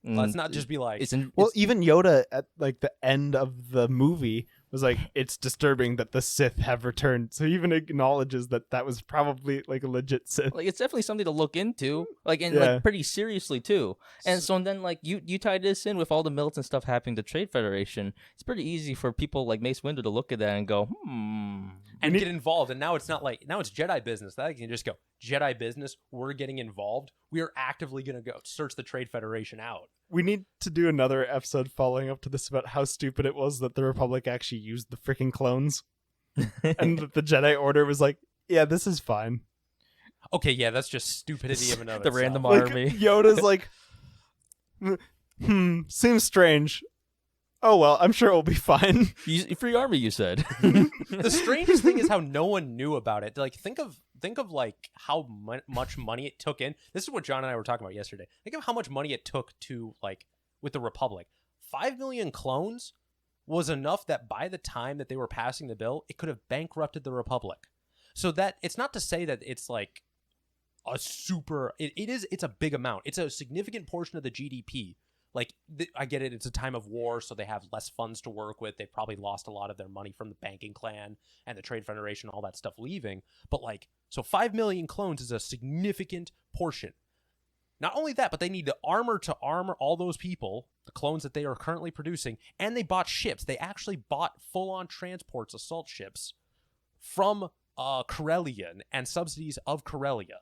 Let's not just be like, It's in, Well, it's- even Yoda at like the end of the movie was like, it's disturbing that the Sith have returned. So he even acknowledges that that was probably like a legit Sith. like it's definitely something to look into, like and Yeah. like pretty seriously too. And so then like you tie this in with all the militant stuff happening to Trade Federation. It's pretty easy for people like Mace Windu to look at that and go, and get involved. And now it's not like, now it's Jedi business. That can just go, Jedi business, we're getting involved. We are actively going to go search the Trade Federation out. We need to do another episode following up to this about how stupid it was that the Republic actually used the freaking clones. And that the Jedi Order was like, yeah, this is fine. Okay, yeah, that's just stupidity of another. The random Like, army. Yoda's like, seems strange. Oh, well, I'm sure it'll be fine. Free army, you said. The strangest thing is how no one knew about it. Like, think of like how much money it took in. This is what John and I were talking about yesterday. Think of how much money it took to, like, with the Republic. 5 million clones was enough that by the time that they were passing the bill, it could have bankrupted the Republic. So that it's not to say that it's like a super. It's a big amount. It's a significant portion of the GDP. Like, I get it, it's a time of war, so they have less funds to work with. They probably lost a lot of their money from the banking clan and the Trade Federation, all that stuff leaving. But, like, so 5 million clones is a significant portion. Not only that, but they need the armor to armor all those people, the clones that they are currently producing, and they bought ships. They actually bought full-on transports, assault ships, from Corellia and subsidies of Corellia.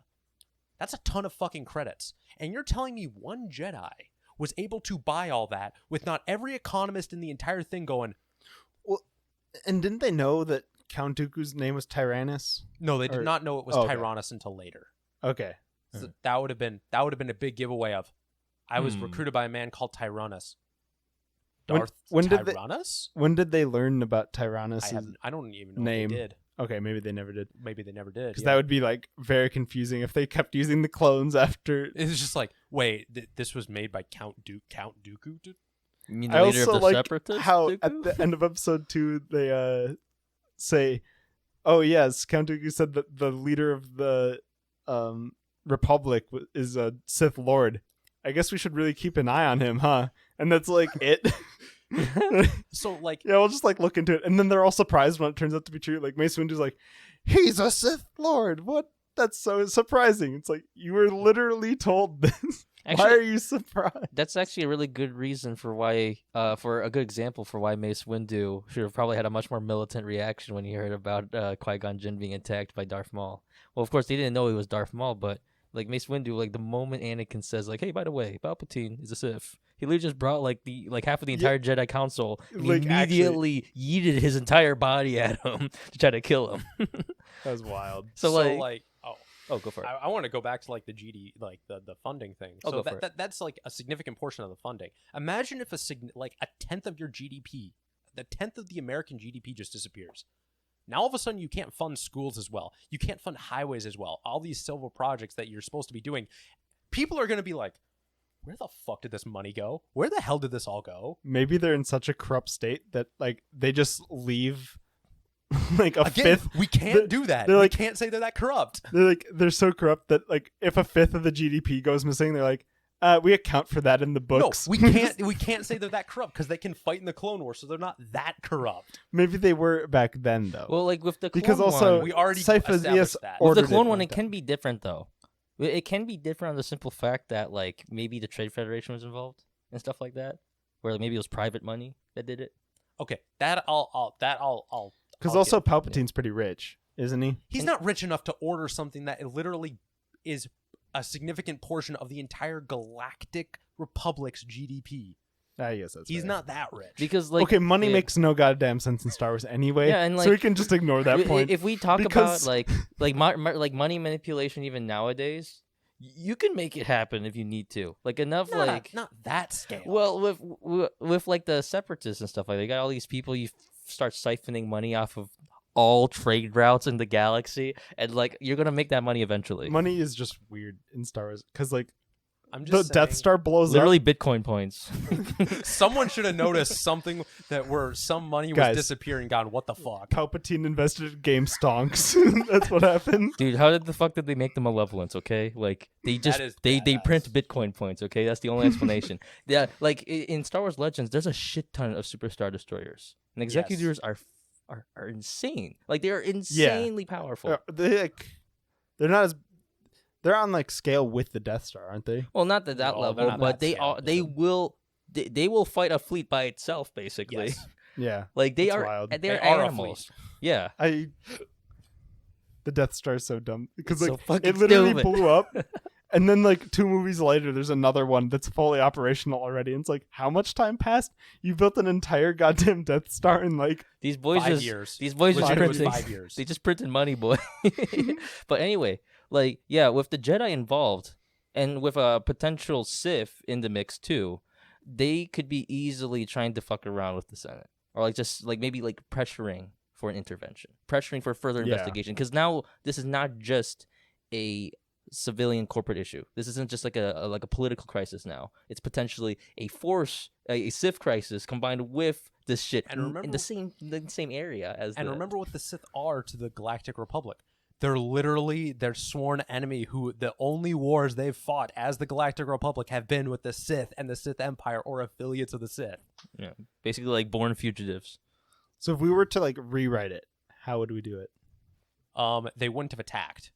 That's a ton of fucking credits. And you're telling me one Jedi was able to buy all that with not every economist in the entire thing going, Well, and didn't they know that Count Dooku's name was Tyrannus? no, they did Or- not know it was okay. Tyrannus until later. Okay. So that would have been a big giveaway of, I was recruited by a man called Tyrannus. Darth when did they- Tyrannus? When did they learn about Tyrannus' I don't even know name? if they did. Okay, maybe they never did. Maybe they never did. Because Yeah. that would be like very confusing if they kept using the clones after. It's just like, wait, this was made by Count Dooku? You mean the I leader also of the like Separatists? how Dooku? at the end of episode 2 they say, "Oh yes, Count Dooku said that the leader of the Republic is a Sith Lord. I guess we should really keep an eye on him, huh?" And that's like it. So, like, Yeah, we'll just like look into it, and then they're all surprised when it turns out to be true. Like Mace Windu's like, "He's a Sith Lord. What? That's so surprising." It's like you were literally told this. Why Actually- are you surprised? That's actually a really good reason for why, for a good example for why Mace Windu should have probably had a much more militant reaction when he heard about Qui Gon Jinn being attacked by Darth Maul. Well, of course, he didn't know he was Darth Maul, but like Mace Windu, like the moment Anakin says, like, "Hey, by the way, Palpatine is a Sith," he literally just brought like half of the entire Jedi Council, and Like, immediately yeeted his entire body at him to try to kill him. That was wild. So, oh, go for it. I want to go back to like the GD, like the funding thing. Oh, So go for it. that's like a significant portion of the funding. Imagine if like a tenth of your GDP, the tenth of the American GDP just disappears. Now all of a sudden you can't fund schools as well. You can't fund highways as well. All these silver projects that you're supposed to be doing, people are going to be like, where the fuck did this money go? Where the hell did this all go? Maybe they're in such a corrupt state that like they just leave like a Again, fifth. we can't do that. they're We like- can't say they're that corrupt. They're so corrupt that like if a fifth of the GDP goes missing, they're like, We account for that in the books. No, we can't say they're that corrupt because they can fight in the Clone Wars, so they're not that corrupt. Maybe they were back then, though. Well, like with the Clone because also one, we already Sifo-Dyas established that. with the ordered Clone it one, like it can be different though. It can be different on the simple fact that like maybe the Trade Federation was involved and stuff like that, where like, maybe it was private money that did it. Okay, I'll Because I'll also give- Palpatine's pretty rich, isn't he? He's not rich enough to order something that literally is a significant portion of the entire Galactic Republic's GDP. I guess that's He's fair. not that rich. Because like okay, money yeah. makes no goddamn sense in Star Wars anyway. Yeah, and, so like, we can just ignore that point. If we talk Because- about like money manipulation even nowadays, you can make it happen if you need to. Like enough Not that scale. well with like the separatists and stuff like that. You got all these people you start siphoning money off of all trade routes in the galaxy, and like you're gonna make that money eventually. Money is just weird in Star Wars because like I'm the just Death saying, Star blows Literally up. Bitcoin points. Someone should have noticed something that where some money was Guys. disappearing. Gone. What the fuck? Palpatine invested in game stonks. That's what happened. Dude, how did the fuck did they make the malevolence? Okay, like they just is they badass. print Bitcoin points. Okay, that's the only explanation. Yeah, like in Star Wars Legends, there's a shit ton of superstar destroyers, and executors are insane. Like they're insanely powerful. They're not as they're on like scale with the Death Star, aren't they? Well, not at that No, level, they're not but that they scale. are. They will fight a fleet by itself, basically. Yes. Yeah. Like they That's are. wild. They're They are a animals. Yeah. The Death Star is so dumb because It's like so fucking it literally stupid. blew up, and then like 2 movies later, there's another one that's fully operational already. And it's like, how much time passed? You built an entire goddamn Death Star in like These boys 5 just. years. These boys just Legitimately printing. 5 years. They just printed money, boy. But anyway, like yeah, with the Jedi involved, and with a potential Sith in the mix too, they could be easily trying to fuck around with the Senate, or like just like maybe like pressuring for an intervention, pressuring for further Yeah. investigation. Because now this is not just a civilian corporate issue. This isn't just like a political crisis. Now it's potentially a Sith crisis combined with this shit And in remember- the same area as. And the, remember what the Sith are to the Galactic Republic. They're literally their sworn enemy who the only wars they've fought as the Galactic Republic have been with the Sith and the Sith Empire or affiliates of the Sith. Yeah, basically like born fugitives. So if we were to like rewrite it, how would we do it? They wouldn't have attacked.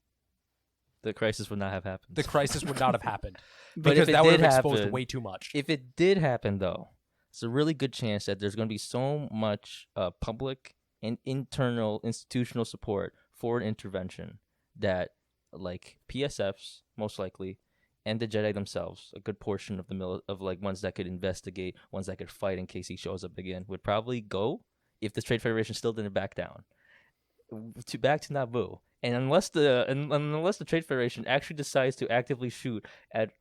The crisis would not have happened. The crisis would not have happened. But Because if it that would did have exposed happen- way too much. If it did happen, though, it's a really good chance that there's going to be so much public and internal institutional support for an intervention that, like PSFs, most likely, and the Jedi themselves, a good portion of the of like ones that could investigate, ones that could fight in case he shows up again, would probably go if the Trade Federation still didn't back down back to Naboo. And unless the Trade Federation actually decides to actively shoot at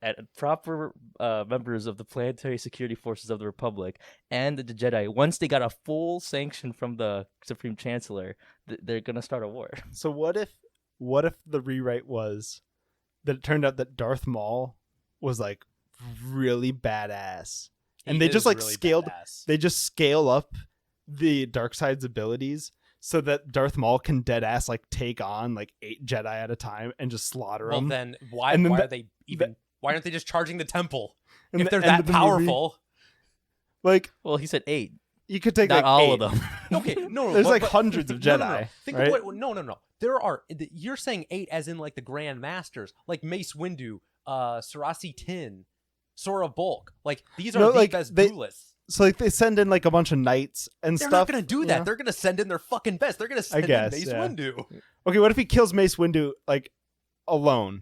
at proper members of the planetary security forces of the Republic and the Jedi, once they got a full sanction from the Supreme Chancellor, they're gonna start a war. So what if the rewrite was that it turned out that Darth Maul was like really badass, and He they just is like really scaled badass. they just scale up the Darkseid's abilities so that Darth Maul can dead ass like take on like 8 Jedi at a time and just slaughter Well, them. then why And then why the- are they even? Why aren't they just charging the temple? And If the they're end that of the movie, powerful. like Well, he said 8, you could take not like all 8. of them. Okay, no, There's but- like but- hundreds of Jedi. No. Think right? of what? No. There are. You're saying 8 as in like the Grand Masters, like Mace Windu, Sarasi Tin, Sora Bulk. Like these are No, the like, best they- duelists. So like they send in like a bunch of knights and They're stuff. not gonna do that. you know? They're gonna send in their fucking best. They're gonna send guess, in Mace yeah. Windu. Okay, what if he kills Mace Windu like alone,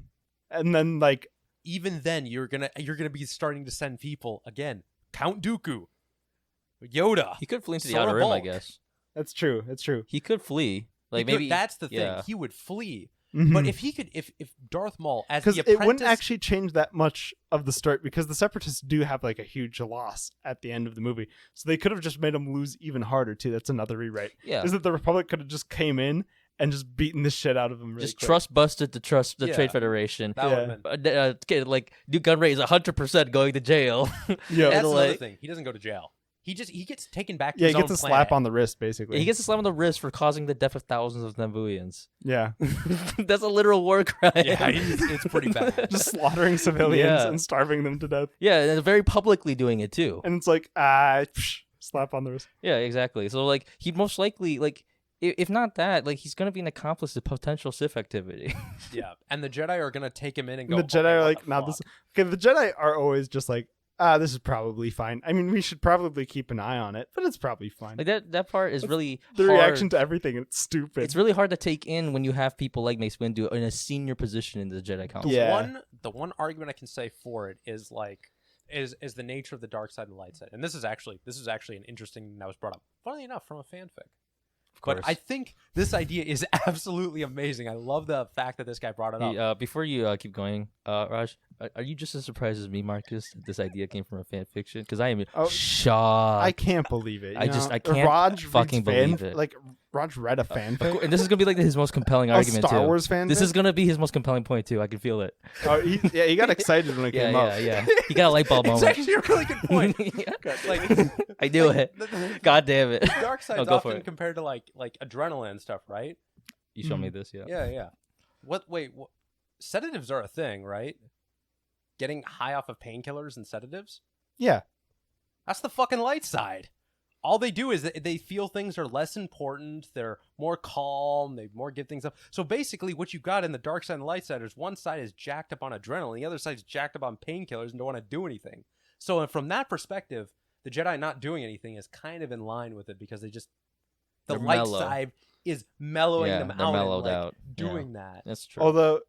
and then like Even then, you're gonna be starting to send people again. Count Dooku, Yoda. He could flee into the Sora Outer Rim, I Bulk. guess. that's true. That's true. He could flee. Like He could- maybe that's the thing. yeah. He would flee. Mhm. But if he could, if Darth Maul as Because the it apprentice, wouldn't actually change that much of the story because the Separatists do have like a huge loss at the end of the movie, so they could have just made them lose even harder too. That's another rewrite. Yeah. Is that the Republic could have just came in and just beaten the shit out of them? Really Just quick. trust busted to trust the Yeah. Trade Federation. that Yeah. would have been. Like Duke Gunray is 100% going to jail. Yeah. That's It'll, another like- thing. He doesn't go to jail. He gets taken back to Yeah, his he gets own a planet. slap on the wrist, basically. He gets a slap on the wrist for causing the death of thousands of Nabooians. Yeah. That's a literal war crime. Yeah, it's pretty bad. Just slaughtering civilians Yeah. and starving them to death. Yeah, and very publicly doing it too. And it's like, slap on the wrist. Yeah, exactly. So like he most likely like if not that, like he's gonna be an accomplice to potential Sith activity. Yeah, and the Jedi are gonna take him in and go. And the Jedi "Okay, are what like, the "Nah, fuck?" this." Okay, the Jedi are always just like, this is probably fine. I mean, we should probably keep an eye on it, but it's probably fine. Like that part is really The hard. reaction to everything, it's stupid. It's really hard to take in when you have people like Mace Windu in a senior position in the Jedi Council. Yeah. The one argument I can say for it is like is the nature of the dark side and the light side, and this is actually an interesting thing that was brought up, funnily enough, from a fanfic. But I think this idea is absolutely amazing. I love the fact that this guy brought it up. Hey, before you keep going, Raj, are you just as surprised as me, Marcus, that this idea came from a fan fiction? Because I am shocked. I can't believe it. I can't Raj fucking reads believe it. Like Raj read a fanfic. And this is gonna be like his most compelling argument Star too. Wars fan. This is gonna be his most compelling point too. I can feel it. Oh, he got excited when it came up. Yeah. He got a light bulb It's moment. actually a really good point. Like, I knew it. God damn it. The dark side's go for often it. compared to like adrenaline and stuff, right? You showed me this, yeah. Yeah. What? Sedatives are a thing, right? Getting high off of painkillers and sedatives? Yeah. That's the fucking light side. All they do is they feel things are less important. They're more calm. They more give things up. So basically, what you got in the dark side and the light side is one side is jacked up on adrenaline, the other side is jacked up on painkillers and don't want to do anything. So from that perspective, the Jedi not doing anything is kind of in line with it because the They're light mellow. side is mellowing Yeah, them they're out, mellowed and, out. doing that. That's true. Although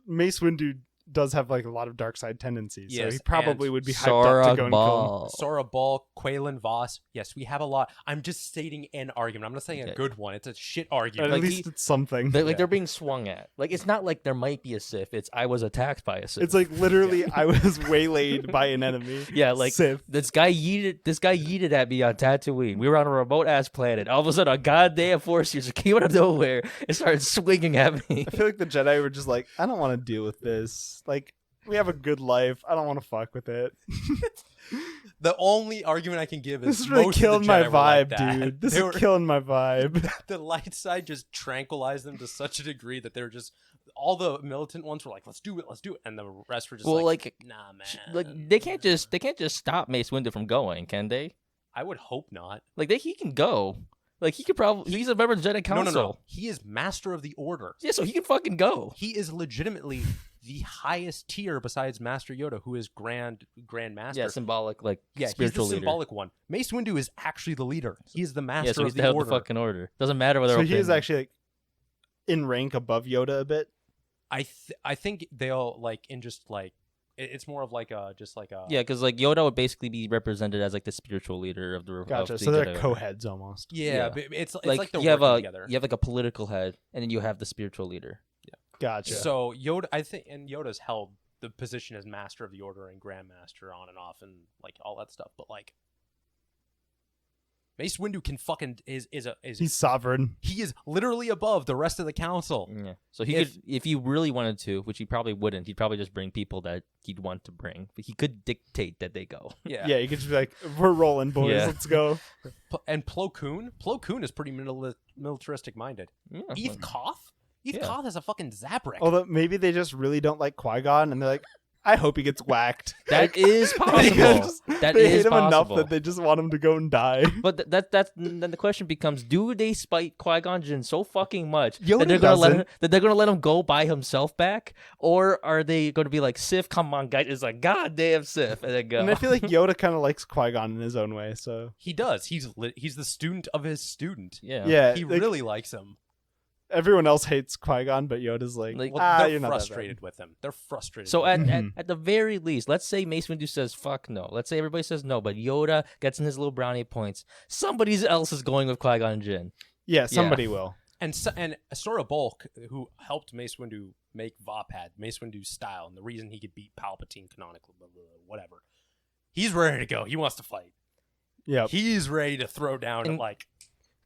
Mace Windu does have like a lot of dark side tendencies, so Yes, he probably and would be hyped up to go and kill him. Sora Ball, Quaylen Voss. Yes, we have a lot. I'm just stating an argument. I'm not saying a good one. It's a shit argument. At Like least it's something. They're being swung at. Like it's not like there might be a Sith. It's I was attacked by a Sith. It's like literally I was waylaid by an enemy. Yeah, like Sith. this guy yeeted at me on Tatooine. We were on a remote ass planet. All of a sudden, a goddamn force user came out of nowhere and started swinging at me. I feel like the Jedi were just like, I don't want to deal with this. Like, we have a good life. I don't want to fuck with it. The only argument I can give is This is really most of killing the my Jedi were like vibe, that. dude. This They is were- killing my vibe. The light side just tranquilized them to such a degree that they were just all the militant ones were like, let's do it, and the rest were just Well, like, nah, man. Like they can't just stop Mace Windu from going, can they? I would hope not. Like he can go. Like he could probably. He's a member of the Jedi Council. No. He is master of the Order. Yeah, so he can fucking go. He is legitimately the highest tier besides Master Yoda, who is Grand Master. Yeah, symbolic, like Yeah, spiritual he's the leader. symbolic one. Mace Windu is actually the leader. He is the master Yeah, so he's of the the head of Order. the fucking order. Doesn't matter whether. So he is actually like in rank above Yoda a bit. I think they'll like in just like it's more of like a Yeah, because like Yoda would basically be represented as like the spiritual leader of the. Gotcha. Of the So they're Jedi Order. co-heads almost. yeah. Yeah. But it's Like, like they're you have working a together. you have like a political head, and then you have the spiritual leader. Gotcha. So Yoda, I think, and Yoda's held the position as Master of the Order and Grand Master on and off and like all that stuff. But like Mace Windu can fucking is He's sovereign. he is literally above the rest of the council. Yeah. So he could, if he really wanted to, which he probably wouldn't, he'd probably just bring people that he'd want to bring. But he could dictate that they go. Yeah. Yeah, you could just be like, we're rolling, boys. Yeah. Let's go. And Plo Koon is pretty militaristic minded. Yeah, Eth Koth? Eth Yeah. Koth is a fucking Zabrak. Although maybe they just really don't like Qui-Gon, and they're like, I hope he gets whacked. that is They possible. just- That they is hate him enough possible. that they just want him to go and die. But that's then the question becomes: do they spite Qui-Gon Jinn so fucking much Yoda that they're gonna let him go by himself back, or are they going to be like Sith? Come on, guys! It's like goddamn Sith, and then go. And I feel like Yoda kind of likes Qui-Gon in his own way. So He does. He's the student of his student. yeah, yeah, He like, really likes him. everyone else hates Qui-Gon, but Yoda's like, Like, Well, they're you're not that bad." frustrated with him. They're frustrated. So with him. at the very least, let's say Mace Windu says fuck no. Let's say everybody says no, but Yoda gets in his little brownie points. Somebody else is going with Qui-Gon Jinn. Yeah, somebody will. And Sora Bulk, who helped Mace Windu make Vapad, Mace Windu's style, and the reason he could beat Palpatine canonically, blah, blah, blah, whatever. He's ready to go. He wants to fight. Yeah, He's ready to throw down And- at like.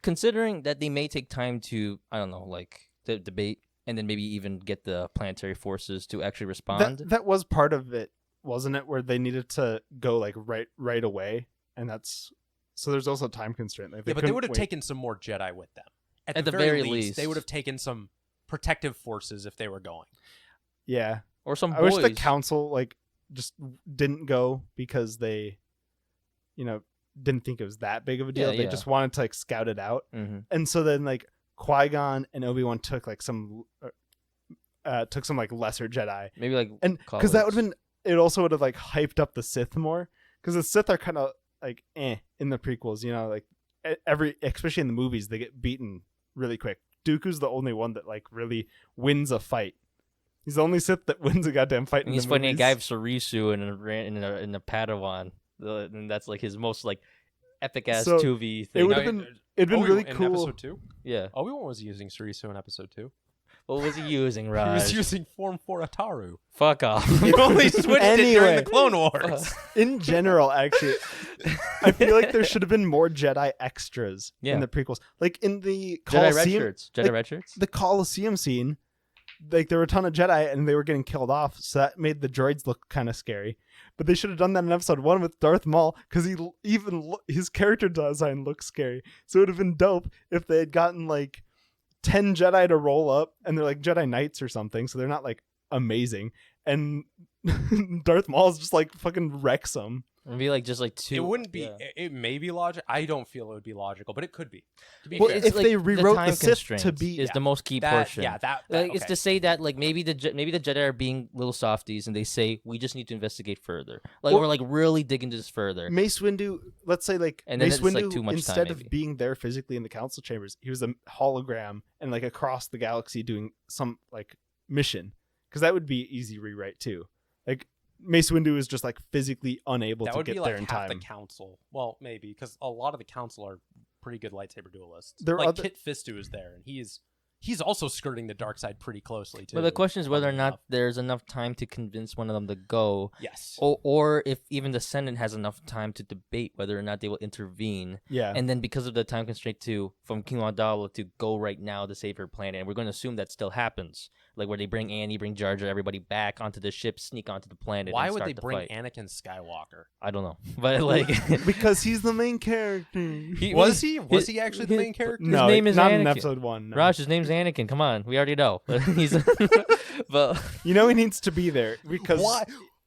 Considering that they may take time to, I don't know, like the debate, and then maybe even get the planetary forces to actually respond. that was part of it, wasn't it? Where they needed to go like right away, and that's so. There's also a time constraint. Like, Yeah, but they would have taken some more Jedi with them. At the very least, they would have taken some protective forces if they were going. Yeah, or some I boys. wish the council like just didn't go because they, didn't think it was that big of a deal. Yeah, They yeah. just wanted to like scout it out, Mhm. and so then like Qui Gon and Obi-Wan took like some like lesser Jedi, Maybe like and because that would have been it also would have like hyped up the Sith more because the Sith are kind of like in the prequels, like especially in the movies they get beaten really quick. Dooku's the only one that like really wins a fight. He's the only Sith that wins a goddamn fight. And in he's the fighting a movies. guy of Sarisu in a Padawan, and that's like his most like epic ass So, 2v thing. It would have been it'd been really in cool. episode 2? Yeah. Obi-Wan was using Sarisu in episode 2. What was he using, He Raj? was using Form 4 Ataru. Fuck off. He only switched it during Anyway. the Clone Wars. In general, actually, I feel like there should have been more Jedi extras Yeah. in the prequels. Like in the Jedi red Colosseum, shirts. Jedi like, red shirts. the Colosseum scene, like there were a ton of Jedi and they were getting killed off, so that made the droids look kind of scary. But they should have done that in episode 1 with Darth Maul because his character design looks scary. So it would have been dope if they had gotten like 10 Jedi to roll up, and they're like Jedi Knights or something, so they're not like amazing. And Darth Maul's just like fucking wrecks them. It'd be like just like two. It wouldn't be. Yeah. It may be logical. I don't feel it would be logical, but it could be. To be Well, fair. if they rewrote time the Sith to constraints be- is the most key that, portion. yeah, that Like, it's okay. to say that like maybe the Jedi are being little softies and they say we just need to investigate further. Like Or- we're like really dig into this further. Mace Windu, let's say like And then Mace it's, like, Windu, too much time, instead of maybe. being there physically in the council chambers, he was a hologram and like across the galaxy doing some like mission, because that would be easy rewrite too. Like Mace Windu is just like physically unable that to would get be there like in half time. the council. Well, maybe because a lot of the council are pretty good lightsaber duelists. There are like other- Kit Fistu is there, and he's also skirting the dark side pretty closely too. But the question is whether or funnily not enough. there's enough time to convince one of them to go, Yes. or if even the Senate has enough time to debate whether or not they will intervene. Yeah, And then because of the time constraint from King Amidala to go right now to save her planet, and we're going to assume that still happens, like where they bring Annie, bring Jar Jar, everybody back onto the ship, sneak onto the planet. Why and would start they the bring fight. Anakin Skywalker? I don't know, but like because he's the main character. Was he actually the his- main character? his No, name is not in Anakin. episode 1. No. Raj, his name's Anakin. Come on, we already know. He's, but He needs to be there because Why?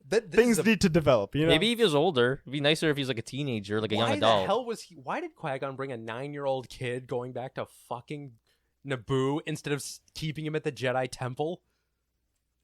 This things is a- need to develop. maybe if he was older, it'd be nicer if he's like a teenager, like a young Why adult. the hell was he? Why did Qui-Gon bring a 9-year-old kid going back to fucking Naboo instead of keeping him at the Jedi Temple?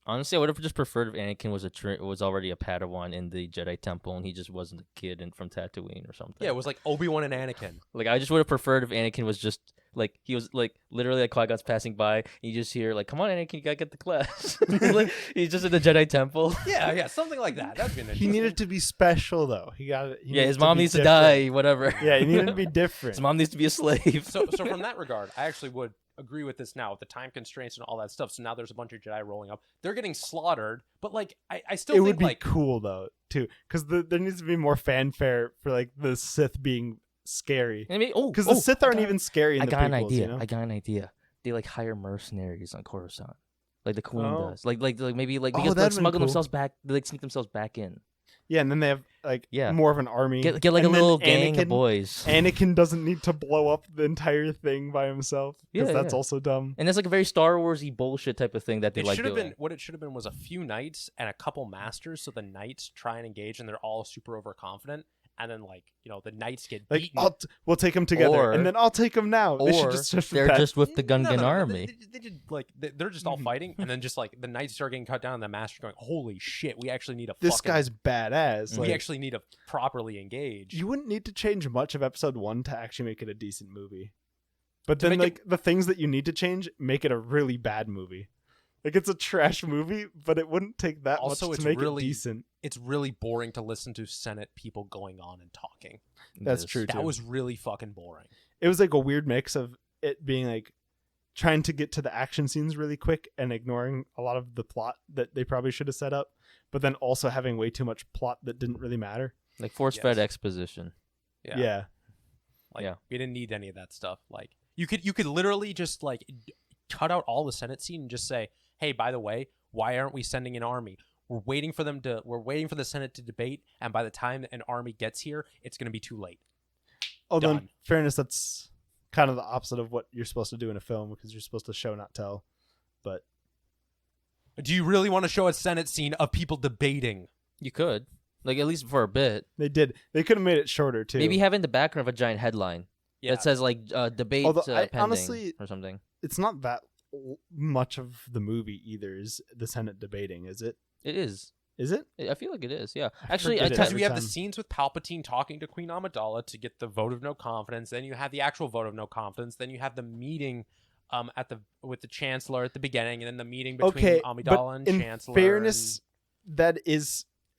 Honestly, I would have just preferred if Anakin was already a Padawan in the Jedi Temple and he just wasn't a kid from Tatooine or something. Yeah, it was like Obi-Wan and Anakin. Like I just would have preferred if Anakin was just like he was like literally like Qui-Gon's passing by and you just hear like, "Come on, Anakin, you gotta get the class." Like, he's just in the Jedi Temple. Yeah, something like that. That'd be an he needed to be special though. Yeah, His mom needs to die. Whatever. Yeah, he needed to be different. His mom needs to be a slave. So from that regard, I actually would agree with this now with the time constraints and all that stuff. So now there's a bunch of Jedi rolling up. They're getting slaughtered, but like I still It think would be like cool though too, because there needs to be more fanfare for like the Sith being scary. Because the Sith aren't even scary in I the got an prequels, idea. you know? I got an idea. They like hire mercenaries on Coruscant, like the Queen Oh. does. Like maybe like Oh, because that'd like been smuggle cool. themselves back. They like sneak themselves back in. Yeah, and then they have like Yeah. more of an army. Get like And a then little gang of Anakin- boys. Anakin doesn't need to blow up the entire thing by himself because Yeah, that's yeah. also dumb. And that's like a very Star Warsy bullshit type of thing that they it like should have doing. been what it should have been was a few knights and a couple masters. So the knights try and engage, and they're all super overconfident. And then like the knights get Like beaten. we'll take them together, Or- and then I'll take them now. They should Or just shift they're that. just with the No, Gungan no, army. They did like they're just all Mhm. fighting, and then just like the knights start getting cut down, and the master going, "Holy shit, we actually need a This fucking, guy's badass. we Like, actually need to properly engage." you wouldn't need to change much of episode 1 to actually make it a decent movie. But To then, make like, the things that you need to change make it a really bad movie. Like, it's a trash movie, but it wouldn't take that Also, much it's to make really- it decent. It's really boring to listen to Senate people going on and talking. That's Yes. true. That too. was really fucking boring. It was like a weird mix of it being like trying to get to the action scenes really quick and ignoring a lot of the plot that they probably should have set up, but then also having way too much plot that didn't really matter. Like force-fed Yes. exposition. Yeah. Like Yeah. we didn't need any of that stuff. Like you could literally just like cut out all the Senate scene and just say, "Hey, by the way, why aren't we sending an army? We're waiting for the Senate to debate, and by the time an army gets here, it's going to be too late. Although, Done. in fairness, that's kind of the opposite of what you're supposed to do in a film because you're supposed to show, not tell. But Do you really want to show a Senate scene of people debating? You could, like, at least for a bit. they did. They could have made it shorter too. Maybe have in the background of a giant headline that says like debate Although pending honestly, or something. it's not that much of the movie either. Is the Senate debating? Is it? It is. Is it? I feel like it is. Yeah. Actually, forget it. Because Every we have the time. scenes with Palpatine talking to Queen Amidala to get the vote of no confidence. Then you have the actual vote of no confidence. Then you have the meeting with the Chancellor at the beginning, and then the meeting between Amidala and in Chancellor. fairness,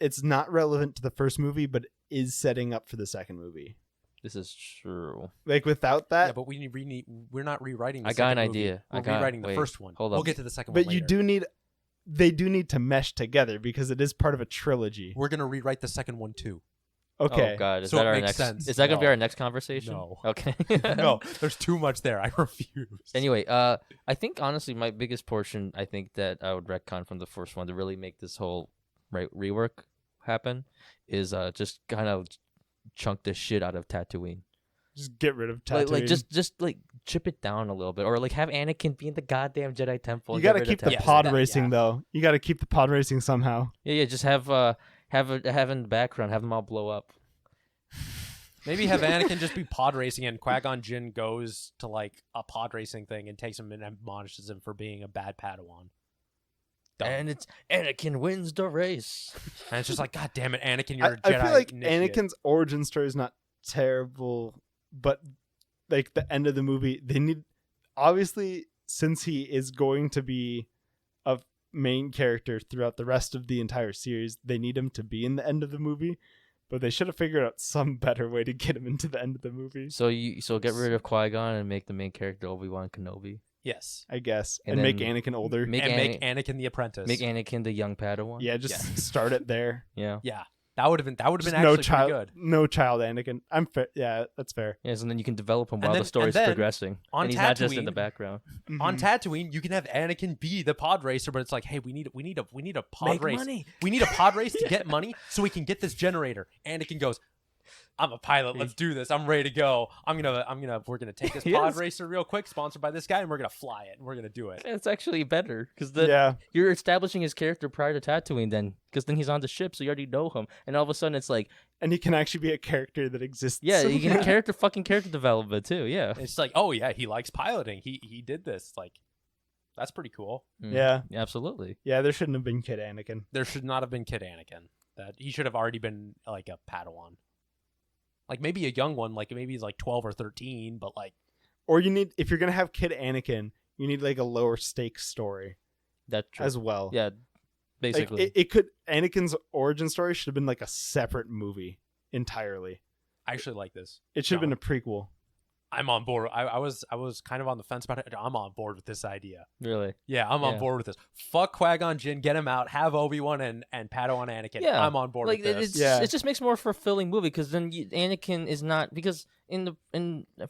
it's not relevant to the first movie, but is setting up for the second movie. this is true. Like without that, Yeah, but we're not rewriting. The I got second an movie. idea. We're rewriting the first one. Hold We'll up. get to the second but one you later. they do need to mesh together because it is part of a trilogy. We're gonna rewrite the second one too. Okay. Oh God, is So that it our makes next? sense. Is that gonna be No. our next conversation? No. Okay. No, there's too much there. I refuse. Anyway, I think honestly, my biggest portion, I think that I would retcon from the first one to really make this whole rework happen, is just kind of chunk the shit out of Tatooine. Just get rid of Tatooine. Like just like chip it down a little bit, or like have Anakin be in the goddamn Jedi Temple. you and got to get rid keep of the Temple. pod that- racing yeah. though. You got to keep the pod racing somehow. Yeah, just have in the background, have them all blow up. Maybe have Anakin just be pod racing, and Qui Gon Jinn goes to like a pod racing thing and takes him and admonishes him for being a bad Padawan. Done. And it's Anakin wins the race. And it's just like, God damn it, Anakin, you're a I Jedi. feel like initiate. Anakin's origin story is not terrible, but like the end of the movie, they need, obviously, since he is going to be a main character throughout the rest of the entire series, they need him to be in the end of the movie. But they should have figured out some better way to get him into the end of the movie. So get rid of Qui-Gon and make the main character Obi-Wan Kenobi. Yes. I guess, And and make then Anakin older. Make Make Anakin the apprentice. Make Anakin the young Padawan. Yeah, just start it there. Yeah. Yeah. That would have been Just actually no pretty child, good. no child Anakin. I'm fair. Yeah, that's fair. Yes, and then you can develop him And while then- the story's and then progressing. on And he's not just in Tatooine- the background. On Tatooine, you can have Anakin be the pod racer, but it's like, hey, we need a pod Make race. money. We need a pod race to get money so we can get this generator. Anakin goes, I'm a pilot. Let's do this. I'm ready to go. we're gonna take this pod Yes. racer real quick, sponsored by this guy, and we're gonna fly it. And we're gonna do it. It's actually better because Yeah, you're establishing his character prior to Tatooine, then because then he's on the ship, so you already know him, and all of a sudden it's like, and he can actually be a character that exists. yeah, you can character development too. Yeah, It's like, oh yeah, he likes piloting. He did this. Like, that's pretty cool. Yeah, absolutely. yeah. There shouldn't have been Kid Anakin. There should not have been Kid Anakin. That he should have already been like a Padawan. Like maybe a young one, like maybe he's like 12 or 13, but like, Or you need, if you're gonna have Kid Anakin, you need like a lower stakes story That's true. as well. Yeah, like basically. it could, Anakin's origin story should have been like a separate movie entirely. I actually like this. It should have been a prequel. I'm on board. I was kind of on the fence about it. I'm on board with this idea. Really. Yeah, I'm on board with this. Fuck Qui-Gon Jinn, get him out. Have Obi-Wan and Padawan Anakin. Yeah, I'm on board like with this. it just makes more for a fulfilling movie because then Anakin is not, because in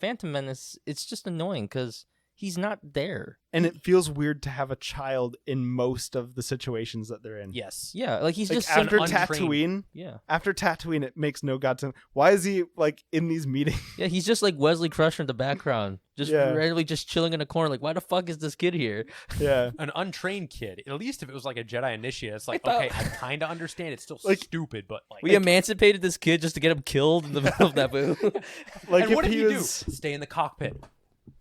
Phantom Menace it's just annoying because he's not there. And it feels weird to have a child in most of the situations that they're in. Yes. Yeah, like he's Like just after untrained. Tatooine, yeah. after Tatooine, it makes no goddamn. Why is he like in these meetings? Yeah, he's just like Wesley Crusher in the background, just Yeah. randomly just chilling in a corner. Like, why the fuck is this kid here? Yeah, An untrained kid. At least if it was like a Jedi initiate, it's like, I thought- okay, I kind of understand. It's still Like- stupid, but like, We emancipated this kid just to get him killed in the middle of Naboo. like and what if did he you was, do? Stay in the cockpit.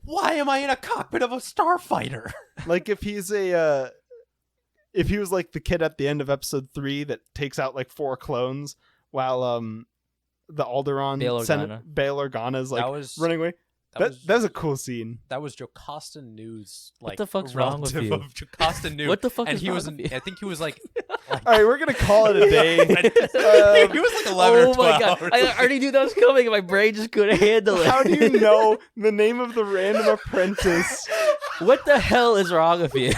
Why am I in a cockpit of a starfighter? like if he's a, if he was like the kid at the end of Episode 3 that takes out like 4 clones while the Alderaan Bail Organa. Bail Organa is like That was- running away. That was a cool scene. That was Jocasta News. Like, the fuck's wrong with relative you? Of Jocasta News. What the fuck and is he wrong was, with you? I think he was like, All right, we're gonna call it a day. he was like 11 Oh or 12. my god! I already knew that was coming, and my brain just couldn't handle it. How do you know the name of the random apprentice, What the hell is wrong with you,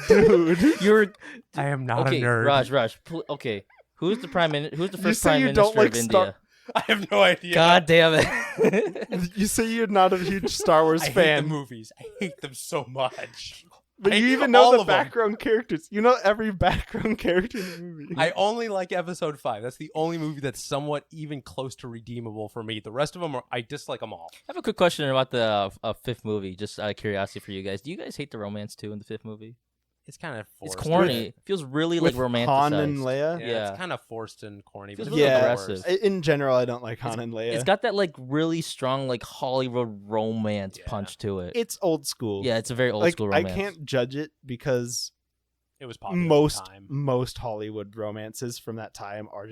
dude? You're I am not okay, a nerd. Raj. Okay, who's the prime minister? Who's the You first say prime you minister don't like of Star- India? I have no idea. God damn it! You say you're not a huge Star Wars I hate fan. the movies. I hate them so much. But you even know the background characters. You know every background character in the movie. I only like episode 5. That's the only movie that's somewhat even close to redeemable for me. The rest of them, I dislike them all. I have a quick question about the fifth movie, just out of curiosity for you guys. Do you guys hate the romance too in the fifth movie? It's kind of forced. It's corny. It feels really like romanticized. Han and Leia? Yeah, it's kind of forced and corny. But Feels really aggressive. In general, I don't like Han and Leia. It's got that like really strong like Hollywood romance punch to it. It's old school. Yeah, it's a very old school romance. I can't judge it because it was popular at the time. Most Hollywood romances from that time are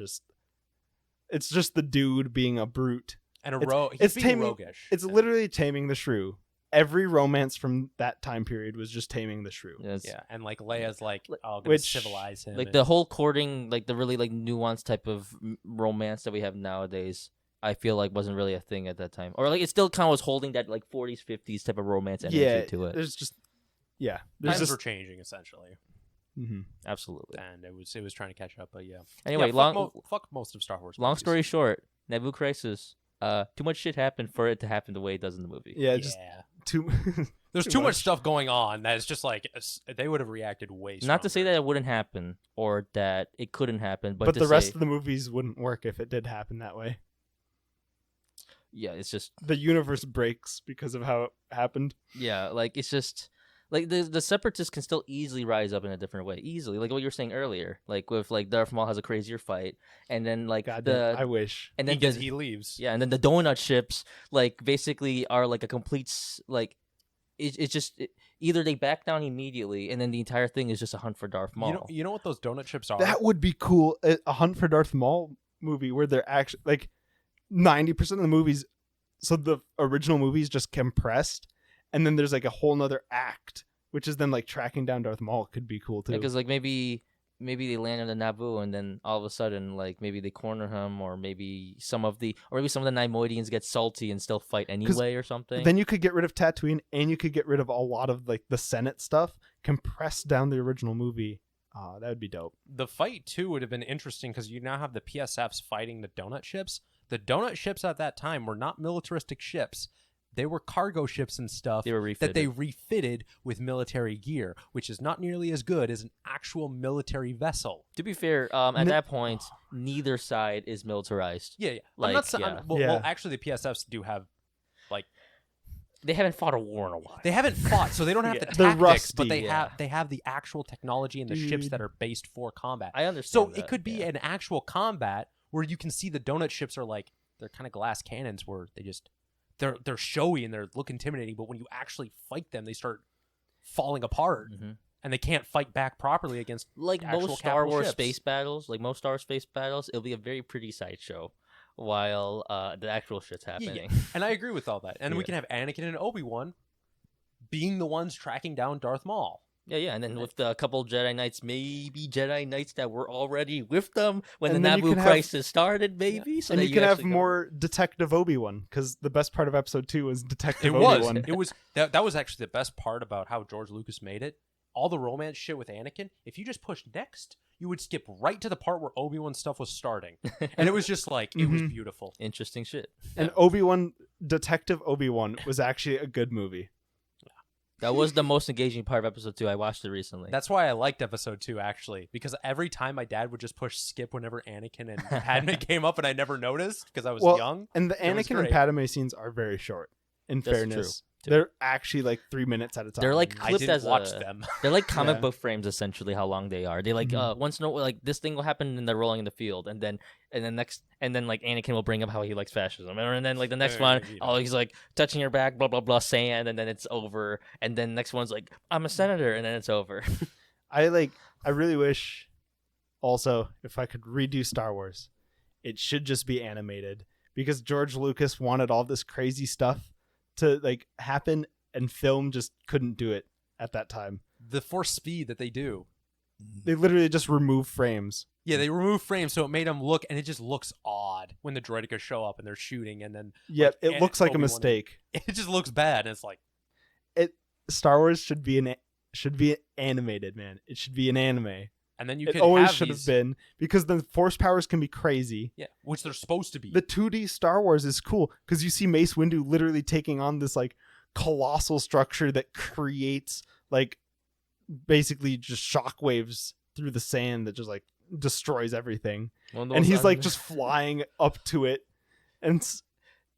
it's just the dude being a brute. And it's being roguish. It's literally taming the shrew. Every romance from that time period was just taming the shrew. Yes. Yeah, and like Leia's like, gonna civilize him. Like the whole courting, like the really like nuanced type of romance that we have nowadays, I feel like wasn't really a thing at that time. Or like it still kind of was holding that like 40s, 50s type of romance energy to it. There's just times were changing essentially. Mm-hmm. Absolutely. And it was trying to catch up, but yeah. Anyway, fuck most of Star Wars. Long movies. story short, Nabu Crisis. Too much shit happened for it to happen the way it does in the movie. Yeah, There's too much stuff going on that it's just like they would have reacted way stronger. Not to say that it wouldn't happen or that it couldn't happen, but the rest of the movies wouldn't work if it did happen that way. Yeah, it's just the universe breaks because of how it happened. Yeah, like it's just like the separatists can still easily rise up in a different way, easily. Like what you were saying earlier, like with like Darth Maul has a crazier fight, and then like I wish, and then because he leaves. Yeah, and then the donut ships like basically are like a complete like it's just either they back down immediately, and then the entire thing is just a hunt for Darth Maul. You know what those donut ships are? That would be cool. A Hunt for Darth Maul movie where they're actually like 90% of the movies. So the original movie is just compressed. And then there's like a whole nother act, which is then like tracking down Darth Maul. Could be cool too. Because like maybe they land on the Naboo, and then all of a sudden like maybe they corner him, or maybe some of the Neimoidians get salty and still fight anyway, or something. Then you could get rid of Tatooine, and you could get rid of a lot of like the Senate stuff, compress down the original movie. That would be dope. The fight too would have been interesting because you now have the PSFs fighting the donut ships. The donut ships at that time were not militaristic ships. They were cargo ships and stuff that they refitted with military gear, which is not nearly as good as an actual military vessel. To be fair, at that point, neither side is militarized. Yeah. Like, well, actually, the PSFs do have, like... They haven't fought a war in a while. They haven't fought, so they don't have the tactics, they're rusty, but they have the actual technology and the ships that are based for combat. I understand So it could be an actual combat where you can see the donut ships are like, they're kind of glass cannons where they just... They're showy and they look intimidating, but when you actually fight them, they start falling apart, and they can't fight back properly against like actual most Star Wars ships. space battles. Like most Star Wars space battles, it'll be a very pretty sideshow while the actual shit's happening. Yeah. And I agree with all that. And we can have Anakin and Obi-Wan being the ones tracking down Darth Maul. Yeah, and then with a couple Jedi Knights, maybe Jedi Knights that were already with them when and the Nabu Crisis started, maybe. Yeah. So and that you can have more Detective Obi-Wan, because the best part of Episode 2 was Detective Obi-Wan. It was that was actually the best part about how George Lucas made it. All the romance shit with Anakin, if you just push next, you would skip right to the part where Obi-Wan stuff was starting. And it was just like, it was beautiful. Interesting shit. And Obi-Wan, Detective Obi-Wan was actually a good movie. That was the most engaging part of Episode 2. I watched it recently. That's why I liked Episode 2, actually. Because every time my dad would just push skip whenever Anakin and Padme came up, and I never noticed because I was young. And the Anakin and Padme scenes are very short, in fairness. They're actually like 3 minutes at a time. They're like clipped I didn't watch them. They're like comic book frames, essentially, how long they are. They like once in a while, like this thing will happen and they're rolling in the field, and then like Anakin will bring up how he likes fascism, and then like the next one, he's like touching your back, blah blah blah, sand, and then it's over, and then next one's like I'm a senator, and then it's over. I really wish, also, if I could redo Star Wars, it should just be animated, because George Lucas wanted all this crazy stuff to like happen, and film just couldn't do it at that time. The force speed that they do, they literally just remove frames. Yeah, they remove frames, so it made them look, and it just looks odd when the droidekas show up and they're shooting, and then it looks like a mistake. It just looks bad, and it's like Star Wars should be animated, man. It should be an anime. And then it always should have been, because the force powers can be crazy. Yeah, which they're supposed to be. The 2D Star Wars is cool because you see Mace Windu literally taking on this like colossal structure that creates like basically just shockwaves through the sand that just like destroys everything. One of the And most he's like just flying up to it, and it's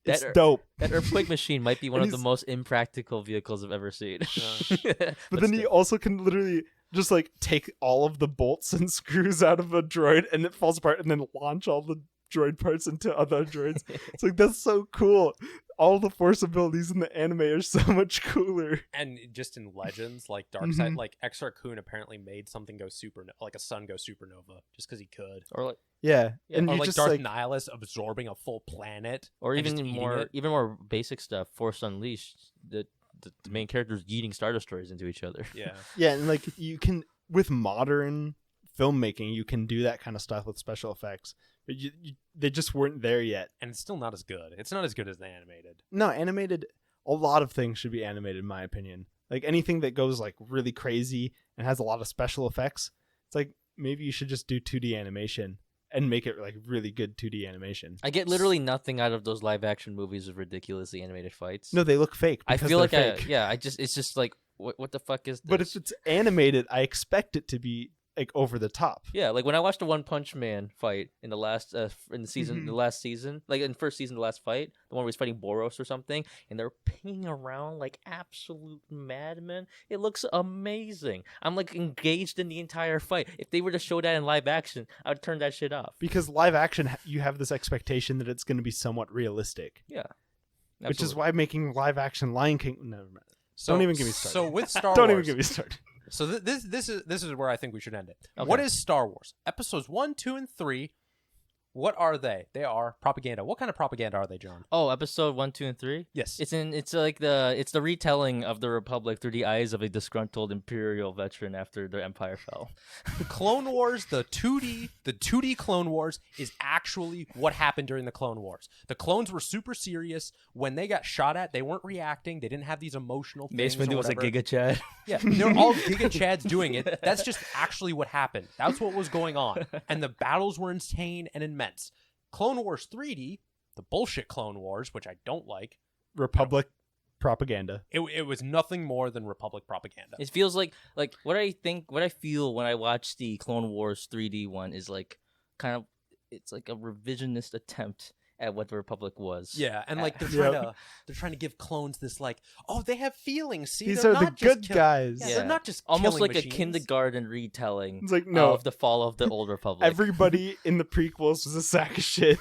That- dope. That earthquake machine might be one And of the he's- most impractical vehicles I've ever seen. But then he still. also can literally just like take all of the bolts and screws out of a droid, and it falls apart, and then launch all the droid parts into other droids. It's like, that's so cool. All the force abilities in the anime are so much cooler. And just in Legends, like Darkseid, like Exar Kun apparently made something go supernova, like a sun go supernova, just because he could. or like, Yeah, and Or you like just Darth like Nihilus absorbing a full planet. or and even just eating more, it. even more basic stuff. Force Unleashed. The main characters yeeting Star Destroyers into each other. Yeah. yeah, and like you can with modern filmmaking, you can do that kind of stuff with special effects, but they just weren't there yet. And it's still not as good. It's not as good as the animated. No, animated. A lot of things should be animated, in my opinion. Like anything that goes like really crazy and has a lot of special effects, it's like maybe you should just do 2D animation and make it like really good 2D animation. I get literally nothing out of those live action movies of ridiculously animated fights. No, they look fake. I because feel like they're fake. it's just like what the fuck is this? But if it's animated, I expect it to be like over the top. Yeah, like when I watched the One Punch Man fight in the last in the season, Mhm. the last season, like in the first season, the last fight, the one where he's fighting Boros or something, and they're pinging around like absolute madmen. It looks amazing. I'm like engaged in the entire fight. If they were to show that in live action, I would turn that shit off. Because live action, you have this expectation that it's going to be somewhat realistic, Yeah, which is absolutely. why making live action Lion King. Never mind. So, Don't even get me started. So with Star Don't Wars, even get me started. so this is where I think we should end it. Okay. What is Star Wars? Episodes 1, 2, and 3. What are they? They are propaganda. What kind of propaganda are they, John? Oh, episode 1, 2, and 3. Yes. It's the retelling of the Republic through the eyes of a disgruntled Imperial veteran after the Empire fell. The Clone Wars, the 2D Clone Wars is actually what happened during the Clone Wars. The clones were super serious. When they got shot at, they weren't reacting. They didn't have these emotional things. Mace Windu or was a whatever. Giga Chad. Yeah, they're all Giga Chads doing it. That's just actually what happened. That's what was going on. And the battles were insane and immense. Clone Wars 3D, the bullshit Clone Wars, which I don't like, Republic propaganda. it was nothing more than Republic propaganda. It feels like what I feel when I watch the Clone Wars 3D one is like kind of it's like a revisionist attempt at what the Republic was. Yeah, and like they're trying to give clones this like, oh, they have feelings. See, These they're are the not just good guys. Yeah, they're not just almost killing like machines. a kindergarten retelling It's like, no. of the fall of the old Republic. Everybody in the prequels was a sack of shit.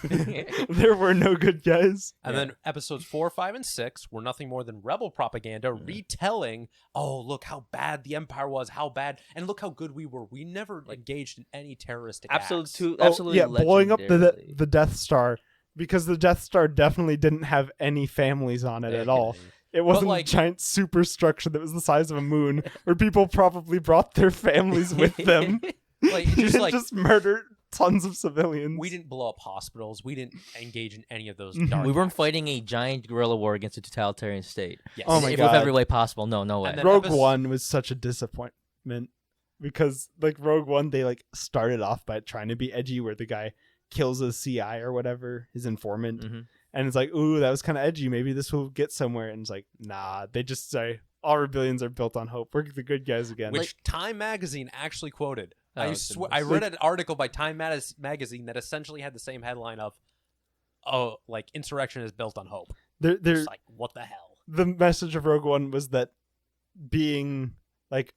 There were no good guys. And then episodes 4, 5, and 6 were nothing more than rebel propaganda retelling, oh, look how bad the Empire was, how bad, and look how good we were. We never engaged in any terroristic acts. Absolutely, yeah, blowing up legendarily. the Death Star, because the Death Star definitely didn't have any families on it at all. It wasn't like- a giant superstructure that was the size of a moon, where people probably brought their families with them. Like, just like just murdered tons of civilians. we didn't blow up hospitals. We didn't engage in any of those Mhm. dark We weren't acts. fighting a giant guerrilla war against a totalitarian state. Yes. Oh my If God. with every way possible. No way. And then Rogue episode- One was such a disappointment, because like Rogue One, they like started off by trying to be edgy, where the guy kills a CI or whatever, his informant, Mhm. and it's like, ooh, that was kind of edgy. Maybe this will get somewhere. And it's like, nah. They just say all rebellions are built on hope. We're the good guys again. Which Time Magazine actually quoted. Oh, I goodness. read an article by Time Magazine that essentially had the same headline of, "Oh, like insurrection is built on hope." They're It's like, what the hell? the message of Rogue One was that being like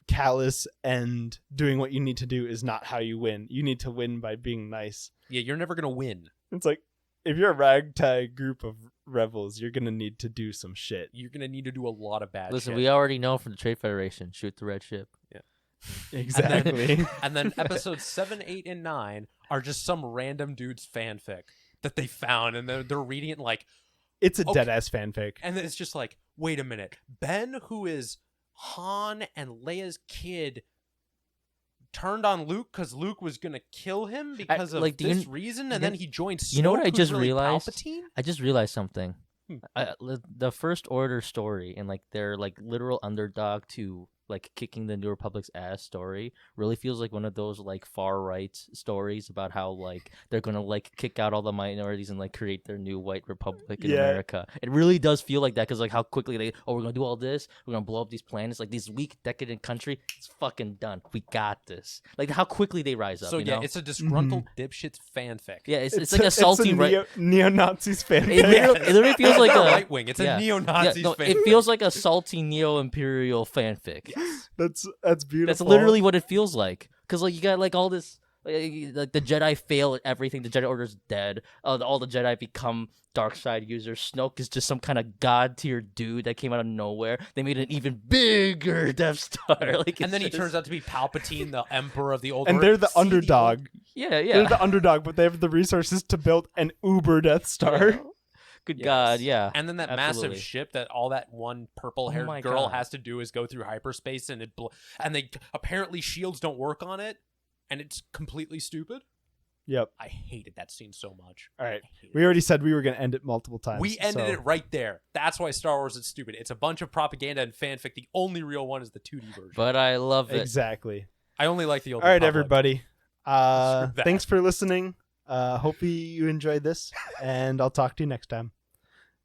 callous and doing what you need to do is not how you win. You need to win by being nice. Yeah, you're never gonna win. It's like, if you're a ragtag group of rebels, you're gonna need to do some shit. You're gonna need to do a lot of bad Listen, shit. we already know from the Trade Federation, shoot the red ship. Exactly. And then episodes 7, 8, and 9 are just some random dude's fanfic that they found, and they're reading it like, It's a Okay. dead ass fanfic. and then it's just like, wait a minute, Ben, who is Han and Leia's kid, turned on Luke because Luke was gonna kill him because of like, do this you- reason, and then he joined Snoke, You know what I who's just really realized? Palpatine? I just realized something. Hmm. The First Order story and like their like literal underdog to like kicking the New Republic's ass story really feels like one of those like far right stories about how like they're gonna like kick out all the minorities and like create their new white republic in America. It really does feel like that because like how quickly we're gonna do all this, we're gonna blow up these planets, like this weak decadent country, it's fucking done. We got this. Like how quickly they rise up. So you know? it's a disgruntled dipshit fanfic. Yeah, it's like a salty neo-Nazis fan. It literally feels like a right wing. It's a neo-Nazis fanfic. It feels like a salty neo-imperial fanfic. Yes. That's beautiful. That's literally what it feels like. Because like you got like all this, like the Jedi fail at everything. The Jedi Order's dead. All the Jedi become dark side users. Snoke is just some kind of god tier dude that came out of nowhere. They made an even bigger Death Star. Like, and then he turns out to be Palpatine, the Emperor of the Old And Order. they're the underdog. Yeah. They're the underdog, but they have the resources to build an uber Death Star. Good God, yeah. And then that absolutely. massive ship that all that one purple-haired girl has to do is go through hyperspace, and and they apparently shields don't work on it, and it's completely stupid. Yep. I hated that scene so much. All right. We already said we were going to end it multiple times. We ended it right there. That's why Star Wars is stupid. It's a bunch of propaganda and fanfic. The only real one is the 2D version. But I love it. Exactly. I only like the old. All right, everybody. Thanks for listening. Hopefully you enjoyed this, and I'll talk to you next time.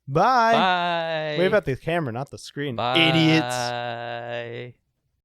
Bye. Bye. Wave at the camera, not the screen. Bye. Idiots.